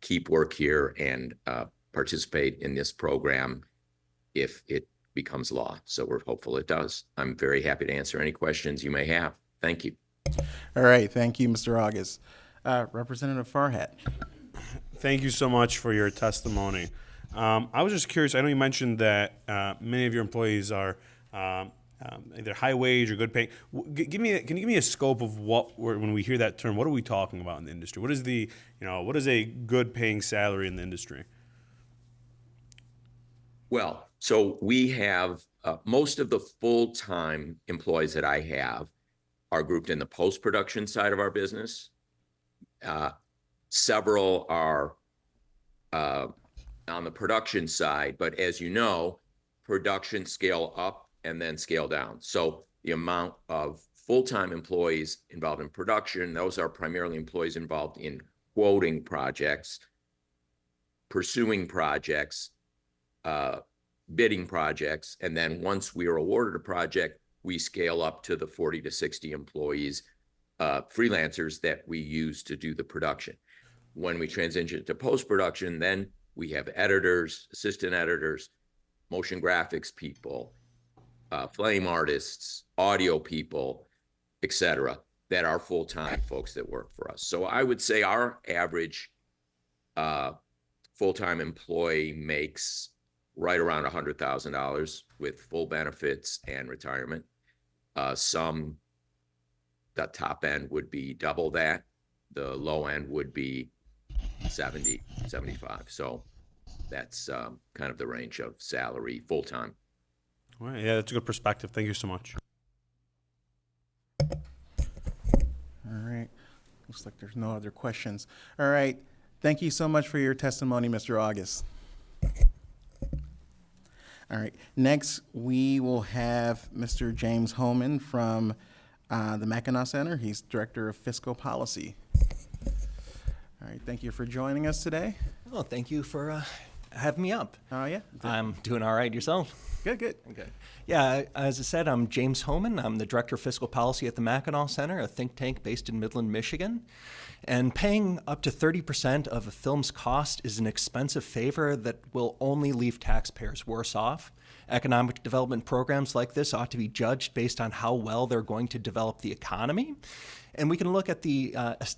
keep work here and participate in this program if it becomes law. So we're hopeful it does. I'm very happy to answer any questions you may have. Thank you. All right. Thank you, Mr. August. Representative Farhat. Thank you so much for your testimony. I was just curious. I know you mentioned that many of your employees are either high wage or good paying. Can you give me a scope of when we hear that term, what are we talking about in the industry? What is a good paying salary in the industry? Well, so we have most of the full-time employees that I have are grouped in the post-production side of our business. Several are on the production side, but as you know, production scale up and then scale down. So the amount of full-time employees involved in production, those are primarily employees involved in quoting projects, pursuing projects, bidding projects, and then once we are awarded a project, we scale up to the 40 to 60 employees, freelancers that we use to do the production. When we transition to post-production, then we have editors, assistant editors, motion graphics people, flame artists, audio people, etc., that are full-time folks that work for us. So I would say our average full-time employee makes right around $100,000 with full benefits and retirement. Some, the top end would be double that. The low end would be 70, 75. So that's kind of the range of salary full-time. All right, yeah, that's a good perspective. Thank you so much. All right. Looks like there's no other questions. All right. Thank you so much for your testimony, Mr. August. All right. Next, we will have Mr. James Homan from the Mackinac Center. He's Director of Fiscal Policy. All right. Thank you for joining us today. Oh, thank you for having me up. Oh, yeah. I'm doing all right. Yourself? Good, good. Okay. Yeah, as I said, I'm James Homan. I'm the Director of Fiscal Policy at the Mackinac Center, a think tank based in Midland, Michigan. And paying up to 30% of a film's cost is an expensive favor that will only leave taxpayers worse off. Economic development programs like this ought to be judged based on how well they're going to develop the economy. And we can look at the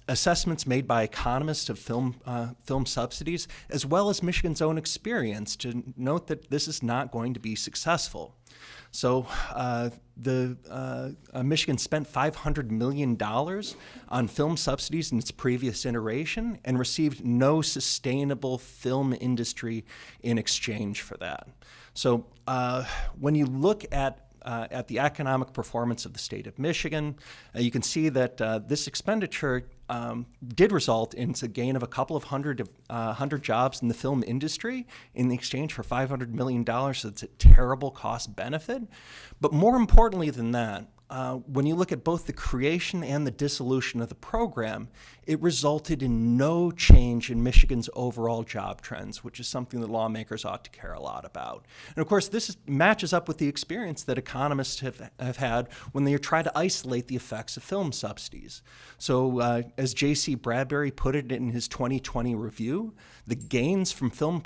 assessments made by economists of film subsidies, as well as Michigan's own experience, to note that this is not going to be successful. So Michigan spent $500 million on film subsidies in its previous iteration and received no sustainable film industry in exchange for that. So when you look at the economic performance of the state of Michigan, you can see that this expenditure did result in a gain of a couple of hundred jobs in the film industry in exchange for $500 million. So it's a terrible cost benefit. But more importantly than that, when you look at both the creation and the dissolution of the program, it resulted in no change in Michigan's overall job trends, which is something that lawmakers ought to care a lot about. And of course, this matches up with the experience that economists have had when they try to isolate the effects of film subsidies. So as J.C. Bradbury put it in his 2020 review, the gains from film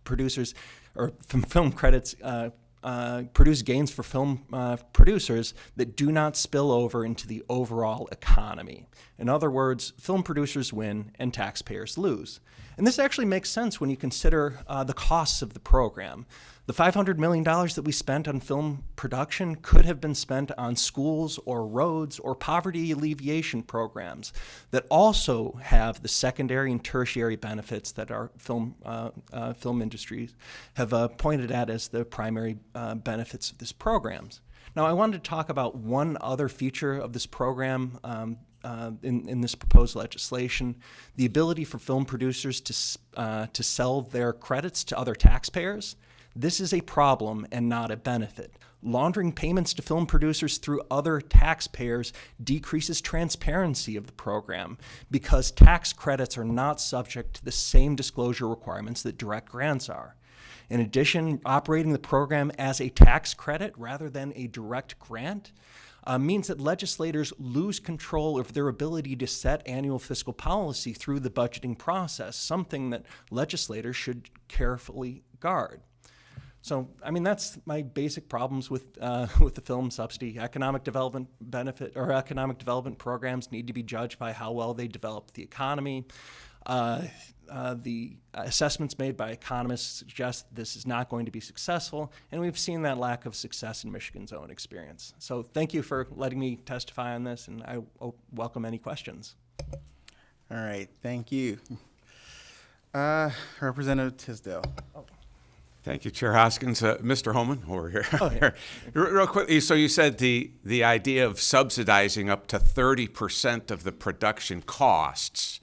producers or from film credits produce gains for film producers that do not spill over into the overall economy. In other words, film producers win and taxpayers lose. And this actually makes sense when you consider the costs of the program. The $500 million that we spent on film production could have been spent on schools or roads or poverty alleviation programs that also have the secondary and tertiary benefits that our film industries have pointed at as the primary benefits of this programs. Now, I wanted to talk about one other feature of this program in this proposed legislation: the ability for film producers to sell their credits to other taxpayers. This is a problem and not a benefit. Laundering payments to film producers through other taxpayers decreases transparency of the program because tax credits are not subject to the same disclosure requirements that direct grants are. In addition, operating the program as a tax credit rather than a direct grant means that legislators lose control of their ability to set annual fiscal policy through the budgeting process, something that legislators should carefully guard. So, I mean, that's my basic problems with the film subsidy. Economic development programs need to be judged by how well they develop the economy. The assessments made by economists suggest this is not going to be successful, and we've seen that lack of success in Michigan's own experience. So thank you for letting me testify on this, and I welcome any questions. All right, thank you. Representative Tisdale. Oh. Thank you, Chair Hoskins. Mr. Homan, over here. Oh, yeah. Real quickly, so you said the idea of subsidizing up to 30% of the production costs.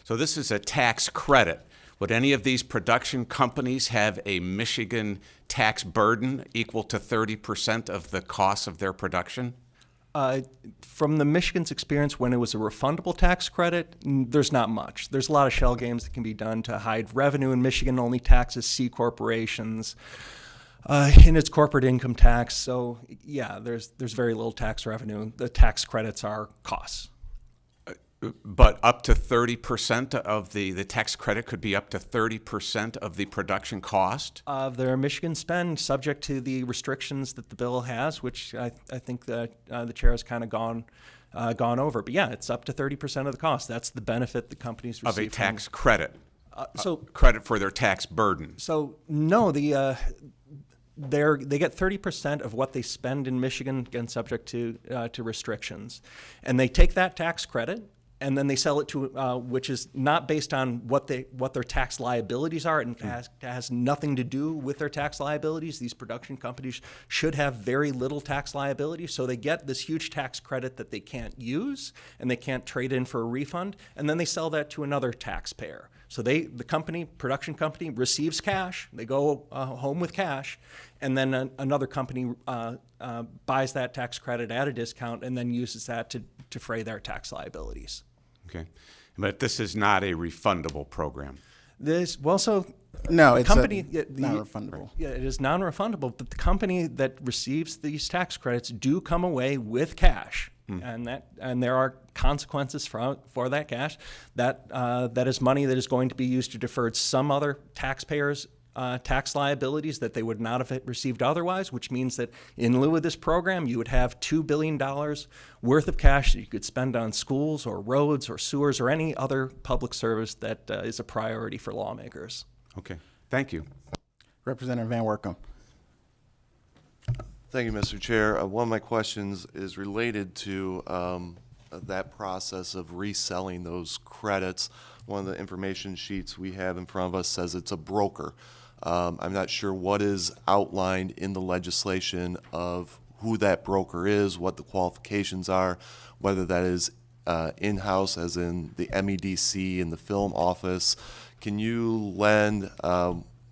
So this is a tax credit. Would any of these production companies have a Michigan tax burden equal to 30% of the cost of their production? From the Michigan's experience, when it was a refundable tax credit, there's not much. There's a lot of shell games that can be done to hide revenue, and Michigan only taxes C corporations in its corporate income tax. So yeah, there's very little tax revenue. The tax credits are costs. But up to 30% of the tax credit could be up to 30% of the production cost? Of their Michigan spend, subject to the restrictions that the bill has, which I think that the chair has kind of gone over. But yeah, it's up to 30% of the cost. That's the benefit the companies receive. Of a tax credit? So credit for their tax burden? So no, they get 30% of what they spend in Michigan, again subject to restrictions, and they take that tax credit and then they sell it to, which is not based on what their tax liabilities are. It has nothing to do with their tax liabilities. These production companies should have very little tax liability, so they get this huge tax credit that they can't use and they can't trade in for a refund, and then they sell that to another taxpayer. So the production company receives cash, they go home with cash, and then another company buys that tax credit at a discount and then uses that to defray their tax liabilities. Okay. But this is not a refundable program. No, it's non-refundable. Yeah, it is non-refundable, but the company that receives these tax credits do come away with cash. And there are consequences for that cash. That is money that is going to be used to defer some other taxpayers' tax liabilities that they would not have received otherwise, which means that in lieu of this program, you would have $2 billion worth of cash that you could spend on schools or roads or sewers or any other public service that is a priority for lawmakers. Okay, thank you. Representative Van Workum. Thank you, Mr. Chair. One of my questions is related to that process of reselling those credits. One of the information sheets we have in front of us says it's a broker. I'm not sure what is outlined in the legislation of who that broker is, what the qualifications are, whether that is in-house as in the MEDC in the film office. Can you lend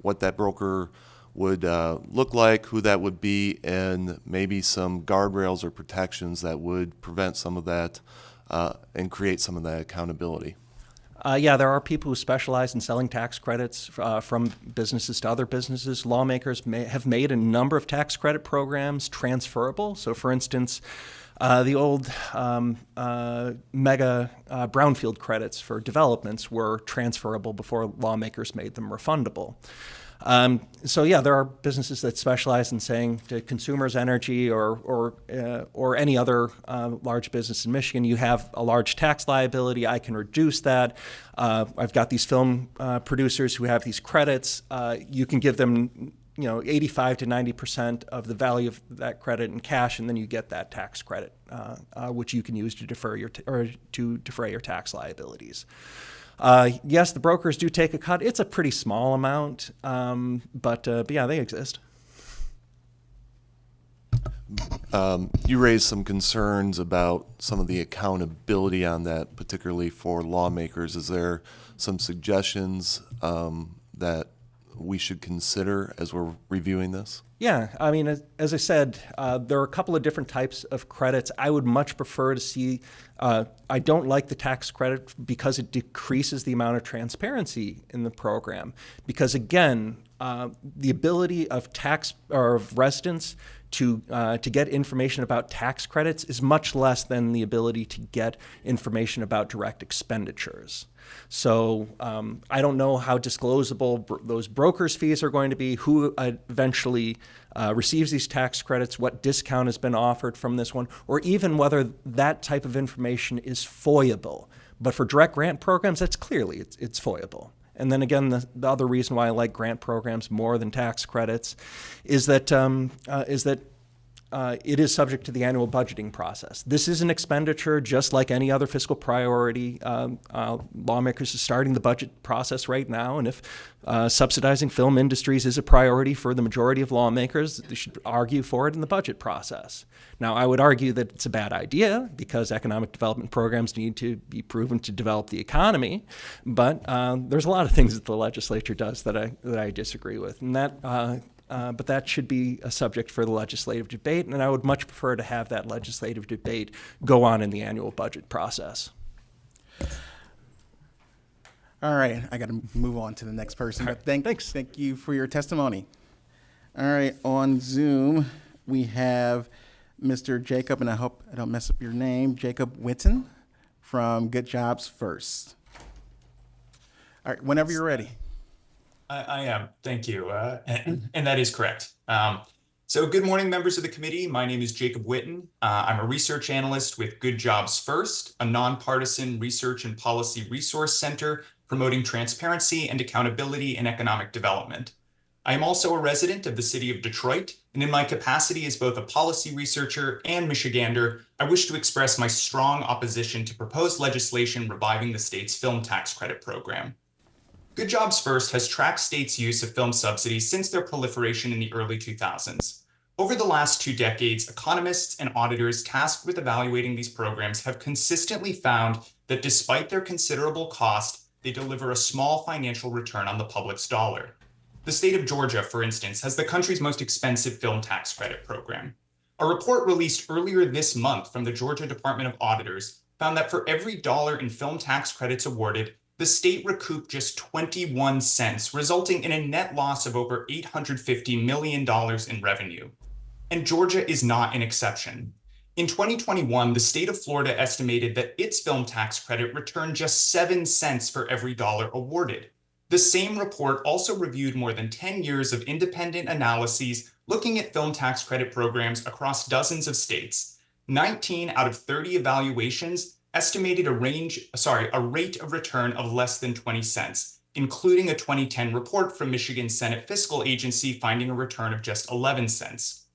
what that broker would look like, who that would be, and maybe some guardrails or protections that would prevent some of that and create some of that accountability? Yeah, there are people who specialize in selling tax credits from businesses to other businesses. Lawmakers have made a number of tax credit programs transferable. So, for instance, the old mega brownfield credits for developments were transferable before lawmakers made them refundable. So yeah, there are businesses that specialize in saying to consumers, energy, or any other large business in Michigan, you have a large tax liability. I can reduce that. I've got these film producers who have these credits. You can give them 85 to 90% of the value of that credit in cash, and then you get that tax credit, which you can use to defray your tax liabilities. Yes, the brokers do take a cut. It's a pretty small amount, but yeah, they exist. You raised some concerns about some of the accountability on that, particularly for lawmakers. Is there some suggestions that we should consider as we're reviewing this? Yeah, I mean, as I said, there are a couple of different types of credits. I would much prefer to see, I don't like the tax credit because it decreases the amount of transparency in the program. Because again, the ability of residents to get information about tax credits is much less than the ability to get information about direct expenditures. So I don't know how disclosable those brokers' fees are going to be, who eventually receives these tax credits, what discount has been offered from this one, or even whether that type of information is FOIA-able. But for direct grant programs, that's clearly it's FOIA-able. And then again, the other reason why I like grant programs more than tax credits is that it is subject to the annual budgeting process. This is an expenditure just like any other fiscal priority. Lawmakers are starting the budget process right now, and if subsidizing film industries is a priority for the majority of lawmakers, they should argue for it in the budget process. Now, I would argue that it's a bad idea because economic development programs need to be proven to develop the economy, but there's a lot of things that the legislature does that I disagree with, and but that should be a subject for the legislative debate, and I would much prefer to have that legislative debate go on in the annual budget process. All right, I got to move on to the next person, but thanks. Thank you for your testimony. All right, on Zoom, we have Mr. Jacob, and I hope I don't mess up your name, Jacob Witten. from Good Jobs First. All right, whenever you're ready. I am. Thank you. And that is correct. So good morning, members of the committee. My name is Jacob Witten. I'm a research analyst with Good Jobs First, a nonpartisan research and policy resource center promoting transparency and accountability in economic development. I am also a resident of the city of Detroit, and in my capacity as both a policy researcher and Michigander, I wish to express my strong opposition to proposed legislation reviving the state's film tax credit program. Good Jobs First has tracked states' use of film subsidies since their proliferation in the early 2000s. Over the last 2 decades, economists and auditors tasked with evaluating these programs have consistently found that despite their considerable cost, they deliver a small financial return on the public's dollar. The state of Georgia, for instance, has the country's most expensive film tax credit program. A report released earlier this month from the Georgia Department of Auditors found that for every dollar in film tax credits awarded, the state recouped just 21 cents, resulting in a net loss of over $850 million in revenue. And Georgia is not an exception. In 2021, the state of Florida estimated that its film tax credit returned just 7 cents for every dollar awarded. The same report also reviewed more than 10 years of independent analyses looking at film tax credit programs across dozens of states. 19 out of 30 evaluations estimated a rate of return of less than 20 cents, including a 2010 report from Michigan's Senate Fiscal Agency finding a return of just 11 cents.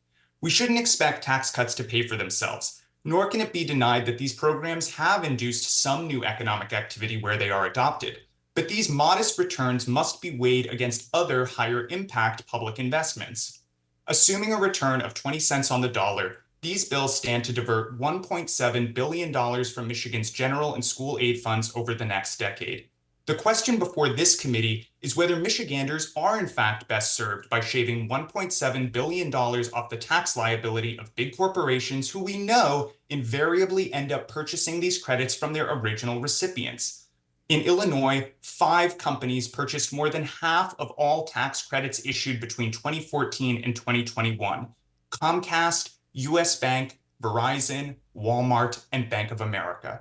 We shouldn't expect tax cuts to pay for themselves, nor can it be denied that these programs have induced some new economic activity where they are adopted. But these modest returns must be weighed against other higher impact public investments. Assuming a return of 20 cents on the dollar, these bills stand to divert $1.7 billion from Michigan's general and school aid funds over the next decade. The question before this committee is whether Michiganders are in fact best served by shaving $1.7 billion off the tax liability of big corporations who we know invariably end up purchasing these credits from their original recipients. In Illinois, 5 companies purchased more than half of all tax credits issued between 2014 and 2021. Comcast, US Bank, Verizon, Walmart, and Bank of America.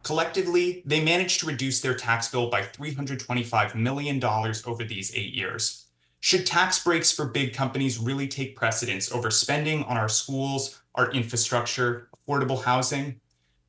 Collectively, they managed to reduce their tax bill by $325 million over these 8 years. Should tax breaks for big companies really take precedence over spending on our schools, our infrastructure, affordable housing?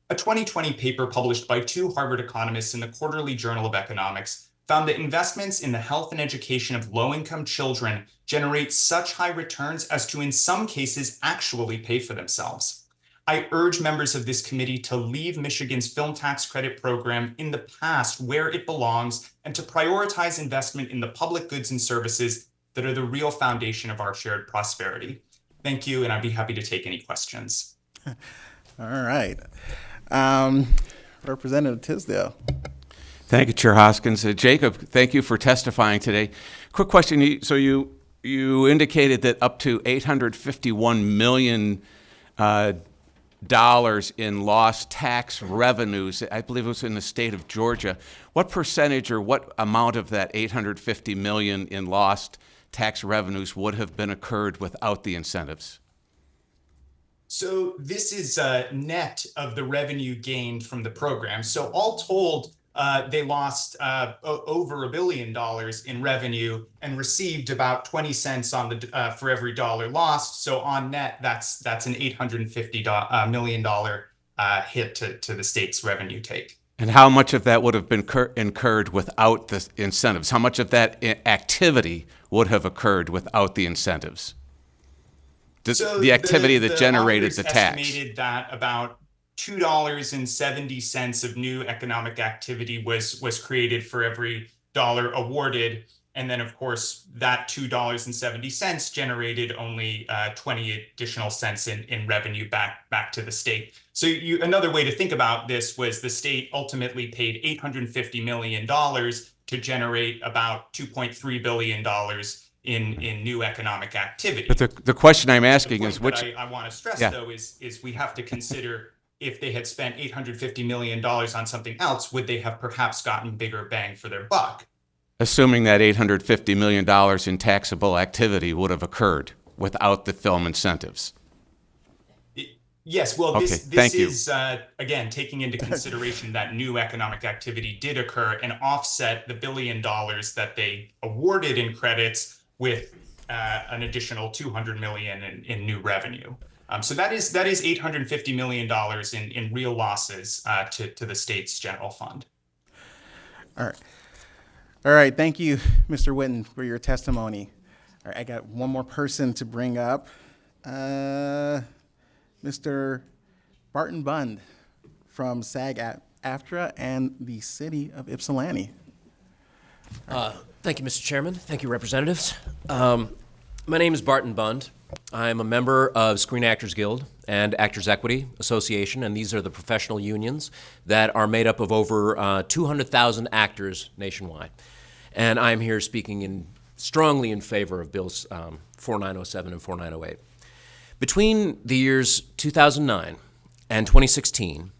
A 2020 paper published by 2 Harvard economists in the Quarterly Journal of Economics found that investments in the health and education of low-income children generate such high returns as to, in some cases, actually pay for themselves. I urge members of this committee to leave Michigan's film tax credit program in the past where it belongs and to prioritize investment in the public goods and services that are the real foundation of our shared prosperity. Thank you, and I'd be happy to take any questions. All right. Representative Tisdale. Thank you, Chair Hoskins. Jacob, thank you for testifying today. Quick question. So you indicated that up to $851 million in lost tax revenues, I believe it was in the state of Georgia. What percentage or what amount of that $850 million in lost tax revenues would have been occurred without the incentives? So this is net of the revenue gained from the program. So all told, they lost over $1 billion in revenue and received about 20 cents on the for every dollar lost. So on net, that's an $850 million hit to the state's revenue take. And how much of that would have been incurred without the incentives? How much of that activity would have occurred without the incentives? The activity that generated the tax. Estimated that about $2.70 of new economic activity was created for every dollar awarded. And then, of course, that $2.70 generated only 20 additional cents in revenue back to the state. So another way to think about this was the state ultimately paid $850 million to generate about $2.3 billion in new economic activity. But the question I'm asking is which... I want to stress, though, is we have to consider if they had spent $850 million on something else, would they have perhaps gotten bigger bang for their buck? Assuming that $850 million in taxable activity would have occurred without the film incentives. Yes, well, Okay, this thank you. is, again, taking into consideration that new economic activity did occur and offset the $1 billion that they awarded in credits with an additional $200 million in new revenue. So that is $850 million in real losses to the state's general fund. All right. All right. Thank you, Mr. Witten, for your testimony. All right. I got one more person to bring up. Mr. Barton Bund from SAG-AFTRA and the city of Ypsilanti. Thank you, Mr. Chairman. Thank you, representatives. My name is Barton Bund. I'm a member of Screen Actors Guild and Actors Equity Association, and these are the professional unions that are made up of over 200,000 actors nationwide. And I'm here speaking strongly in favor of Bills 4907 and 4908. Between the years 2009 and 2016,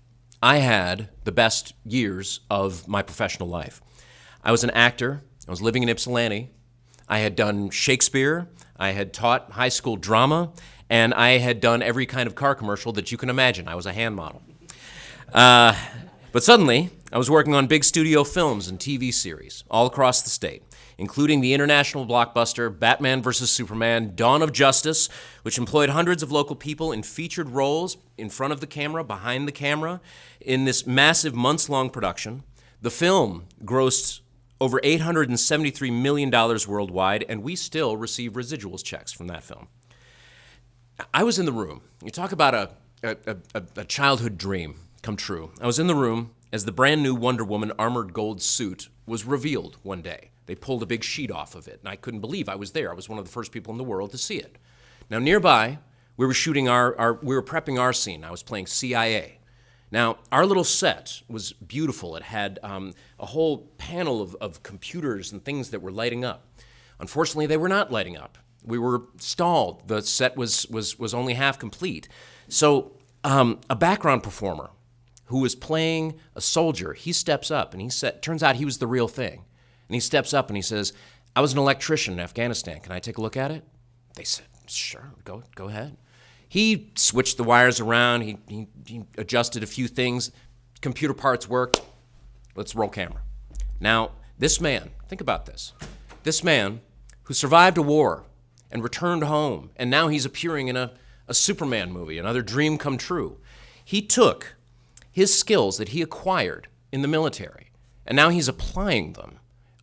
I had the best years of my professional life. I was an actor. I was living in Ypsilanti. I had done Shakespeare. I had taught high school drama. And I had done every kind of car commercial that you can imagine. I was a hand model. But suddenly, I was working on big studio films and TV series all across the state, including the international blockbuster Batman vs. Superman, Dawn of Justice, which employed hundreds of local people in featured roles in front of the camera, behind the camera, in this massive months-long production. The film grossed over $873 million worldwide, and we still receive residuals checks from that film. I was in the room. You talk about a childhood dream come true. I was in the room as the brand new Wonder Woman armored gold suit was revealed one day. They pulled a big sheet off of it, and I couldn't believe I was there. I was one of the first people in the world to see it. Now, nearby, we were shooting we were prepping our scene. I was playing CIA. Now, our little set was beautiful. It had a whole panel of computers and things that were lighting up. Unfortunately, they were not lighting up. We were stalled. The set was only half complete. So a background performer who was playing a soldier, he steps up and he said, turns out he was the real thing. And he steps up and he says, I was an electrician in Afghanistan. Can I take a look at it? They said, sure, go ahead. He switched the wires around. He adjusted a few things. Computer parts worked. Let's roll camera. Now, this man, think about this. This man who survived a war and returned home, and now he's appearing in a Superman movie, another dream come true. He took his skills that he acquired in the military, and now he's applying them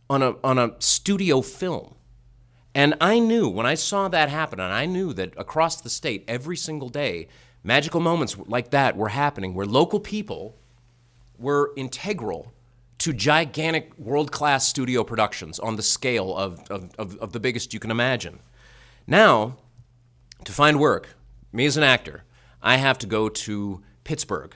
on a studio film. And I knew, when I saw that happen, and I knew that across the state, every single day, magical moments like that were happening, where local people were integral to gigantic world-class studio productions on the scale of the biggest you can imagine. Now, to find work, me as an actor, I have to go to Pittsburgh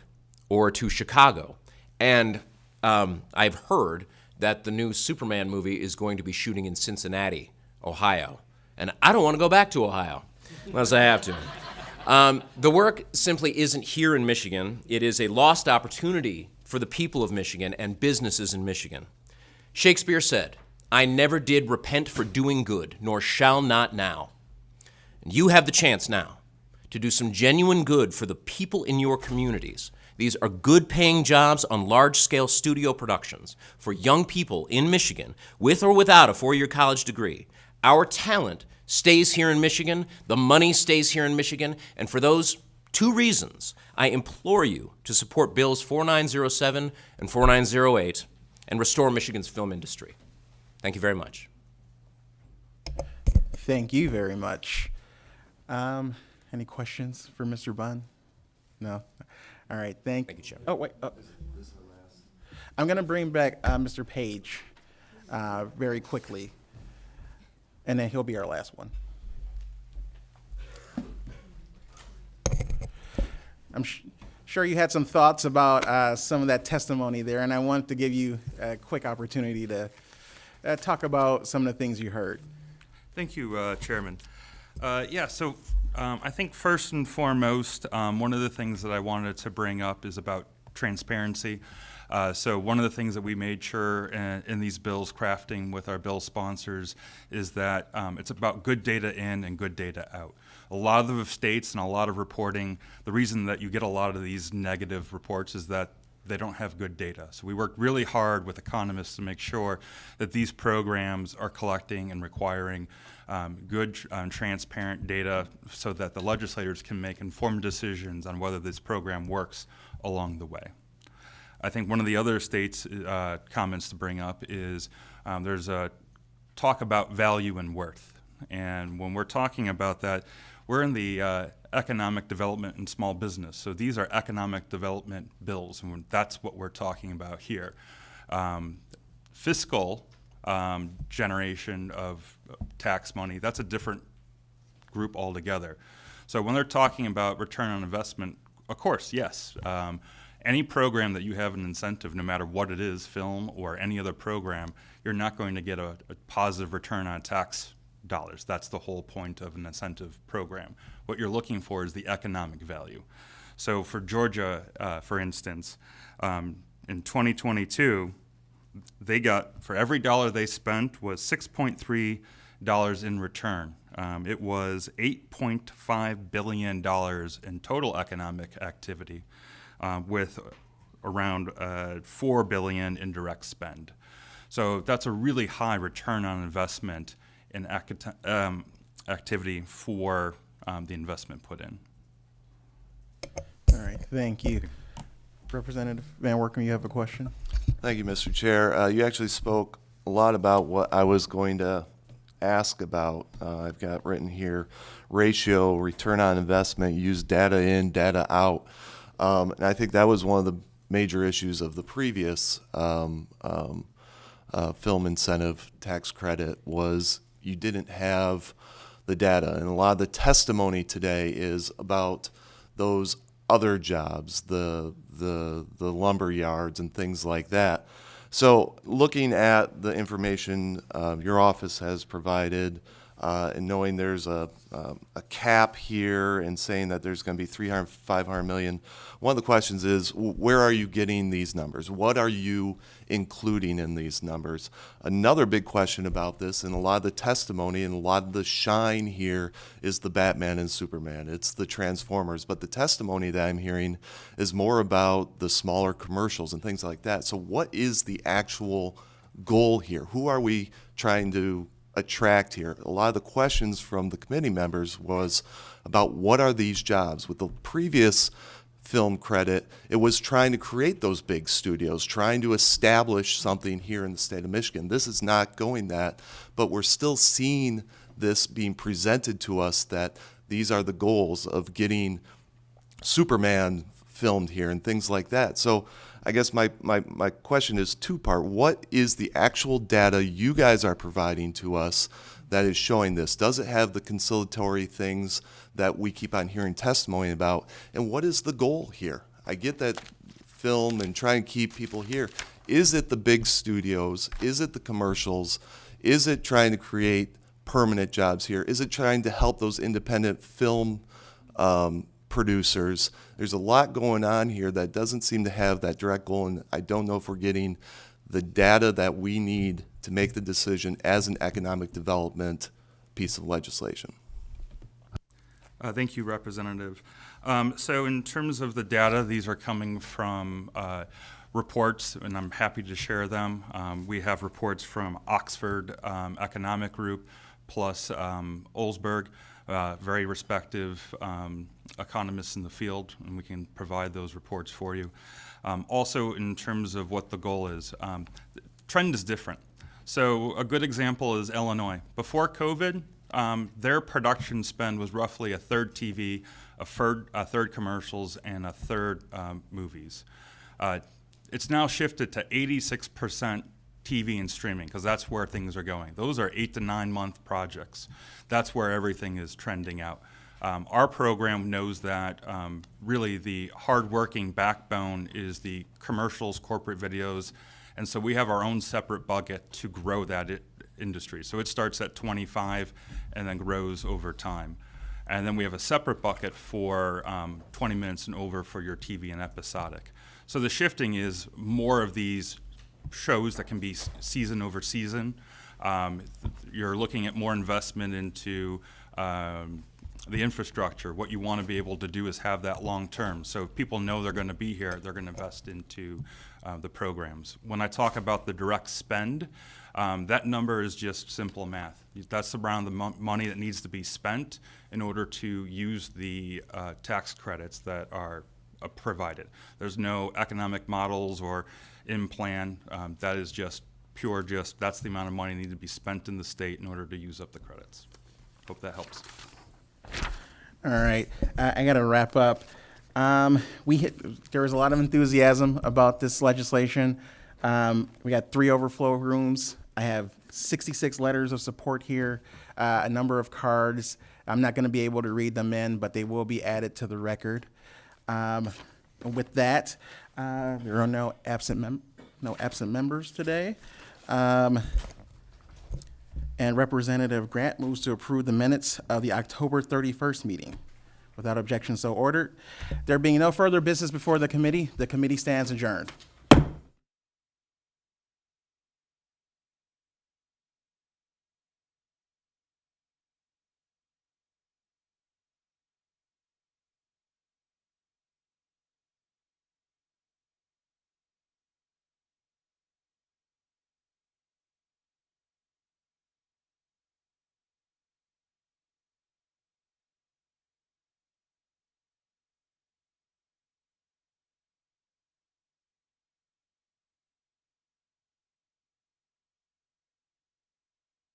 or to Chicago. And I've heard that the new Superman movie is going to be shooting in Cincinnati, Ohio. And I don't want to go back to Ohio unless I have to. The work simply isn't here in Michigan. It is a lost opportunity for the people of Michigan and businesses in Michigan. Shakespeare said, I never did repent for doing good, nor shall not now. And you have the chance now to do some genuine good for the people in your communities. These are good-paying jobs on large-scale studio productions for young people in Michigan, with or without a four-year college degree. Our talent stays here in Michigan, the money stays here in Michigan, and for those two reasons, I implore you to support Bills 4907 and 4908 and restore Michigan's film industry. Thank you very much. Thank you very much. Any questions for Mr. Bunn? No? All right, thank you, Chairman. Oh, wait. Oh. I'm going to bring back Mr. Page very quickly, and then he'll be our last one. I'm sure you had some thoughts about some of that testimony there, and I wanted to give you a quick opportunity to talk about some of the things you heard. Thank you, Chairman. I think first and foremost, one of the things that I wanted to bring up is about transparency. So one of the things that we made sure in these bills crafting with our bill sponsors is that it's about good data in and good data out. A lot of the states and a lot of reporting, the reason that you get a lot of these negative reports is that they don't have good data. So we work really hard with economists to make sure that these programs are collecting and requiring good, transparent data so that the legislators can make informed decisions on whether this program works along the way. I think one of the other states' comments to bring up is there's a talk about value and worth. And when we're talking about that, we're in the economic development and small business. So these are economic development bills, and that's what we're talking about here. Fiscal generation of tax money, that's a different group altogether. So when they're talking about return on investment, of course, yes. Any program that you have an incentive, no matter what it is, film or any other program, you're not going to get a positive return on tax dollars. That's the whole point of an incentive program. What you're looking for is the economic value. So for Georgia, for instance, in 2022, they got, for every dollar they spent was $6.3 in return. It was $8.5 billion in total economic activity, with around $4 billion in direct spend. So that's a really high return on investment in activity for the investment put in. All right, thank you. Representative Van Workum, you have a question? Thank you, Mr. Chair. You actually spoke a lot about what I was going to ask about. I've got written here, ratio, return on investment, use data in, data out. And I think that was one of the major issues of the previous film incentive tax credit was you didn't have the data. And a lot of the testimony today is about those other jobs, the lumber yards and things like that. So looking at the information your office has provided and knowing there's a cap here and saying that there's going to be 300, 500 million, one of the questions is, where are you getting these numbers? What are you including in these numbers? Another big question about this, and a lot of the testimony and a lot of the shine here is the Batman and Superman. It's the Transformers. But the testimony that I'm hearing is more about the smaller commercials and things like that. So what is the actual goal here? Who are we trying to attract here? A lot of the questions from the committee members was about what are these jobs. With the previous film credit, it was trying to create those big studios, trying to establish something here in the state of Michigan. This is not going that, but we're still seeing this being presented to us that these are the goals of getting Superman filmed here and things like that. So I guess my question is two-part. What is the actual data you guys are providing to us that is showing this? Does it have the conciliatory things that we keep on hearing testimony about? And what is the goal here? I get that film and try and keep people here. Is it the big studios? Is it the commercials? Is it trying to create permanent jobs here? Is it trying to help those independent film producers? There's a lot going on here that doesn't seem to have that direct goal, and I don't know if we're getting the data that we need to make the decision as an economic development piece of legislation. Thank you, Representative. So in terms of the data, these are coming from reports, and I'm happy to share them. We have reports from Oxford Economic Group plus Olsberg, very respective economists in the field, and we can provide those reports for you. Also, in terms of what the goal is, the trend is different. So a good example is Illinois. Before COVID, their production spend was roughly a third TV, a third commercials, and a third movies. It's now shifted to 86% TV and streaming, because that's where things are going. Those are 8 to 9 month projects. That's where everything is trending out. Our program knows that really the hardworking backbone is the commercials, corporate videos, and so we have our own separate bucket to grow that industry. So it starts at 25 and then grows over time. And then we have a separate bucket for 20 minutes and over for your TV and episodic. So the shifting is more of these shows that can be season over season. You're looking at more investment into the infrastructure. What you want to be able to do is have that long term. So if people know they're going to be here, they're going to invest into the programs. When I talk about the direct spend, that number is just simple math. That's around the money that needs to be spent in order to use the tax credits that are provided. There's no economic models or in plan. That is just pure, that's the amount of money needed to be spent in the state in order to use up the credits. Hope that helps. All right, I got to wrap up. There was a lot of enthusiasm about this legislation. We got 3 overflow rooms. I have 66 letters of support here, a number of cards. I'm not going to be able to read them in, but they will be added to the record. With that, there are no absent members today. And Representative Grant moves to approve the minutes of the October 31st meeting. Without objection, so ordered. There being no further business before the committee stands adjourned.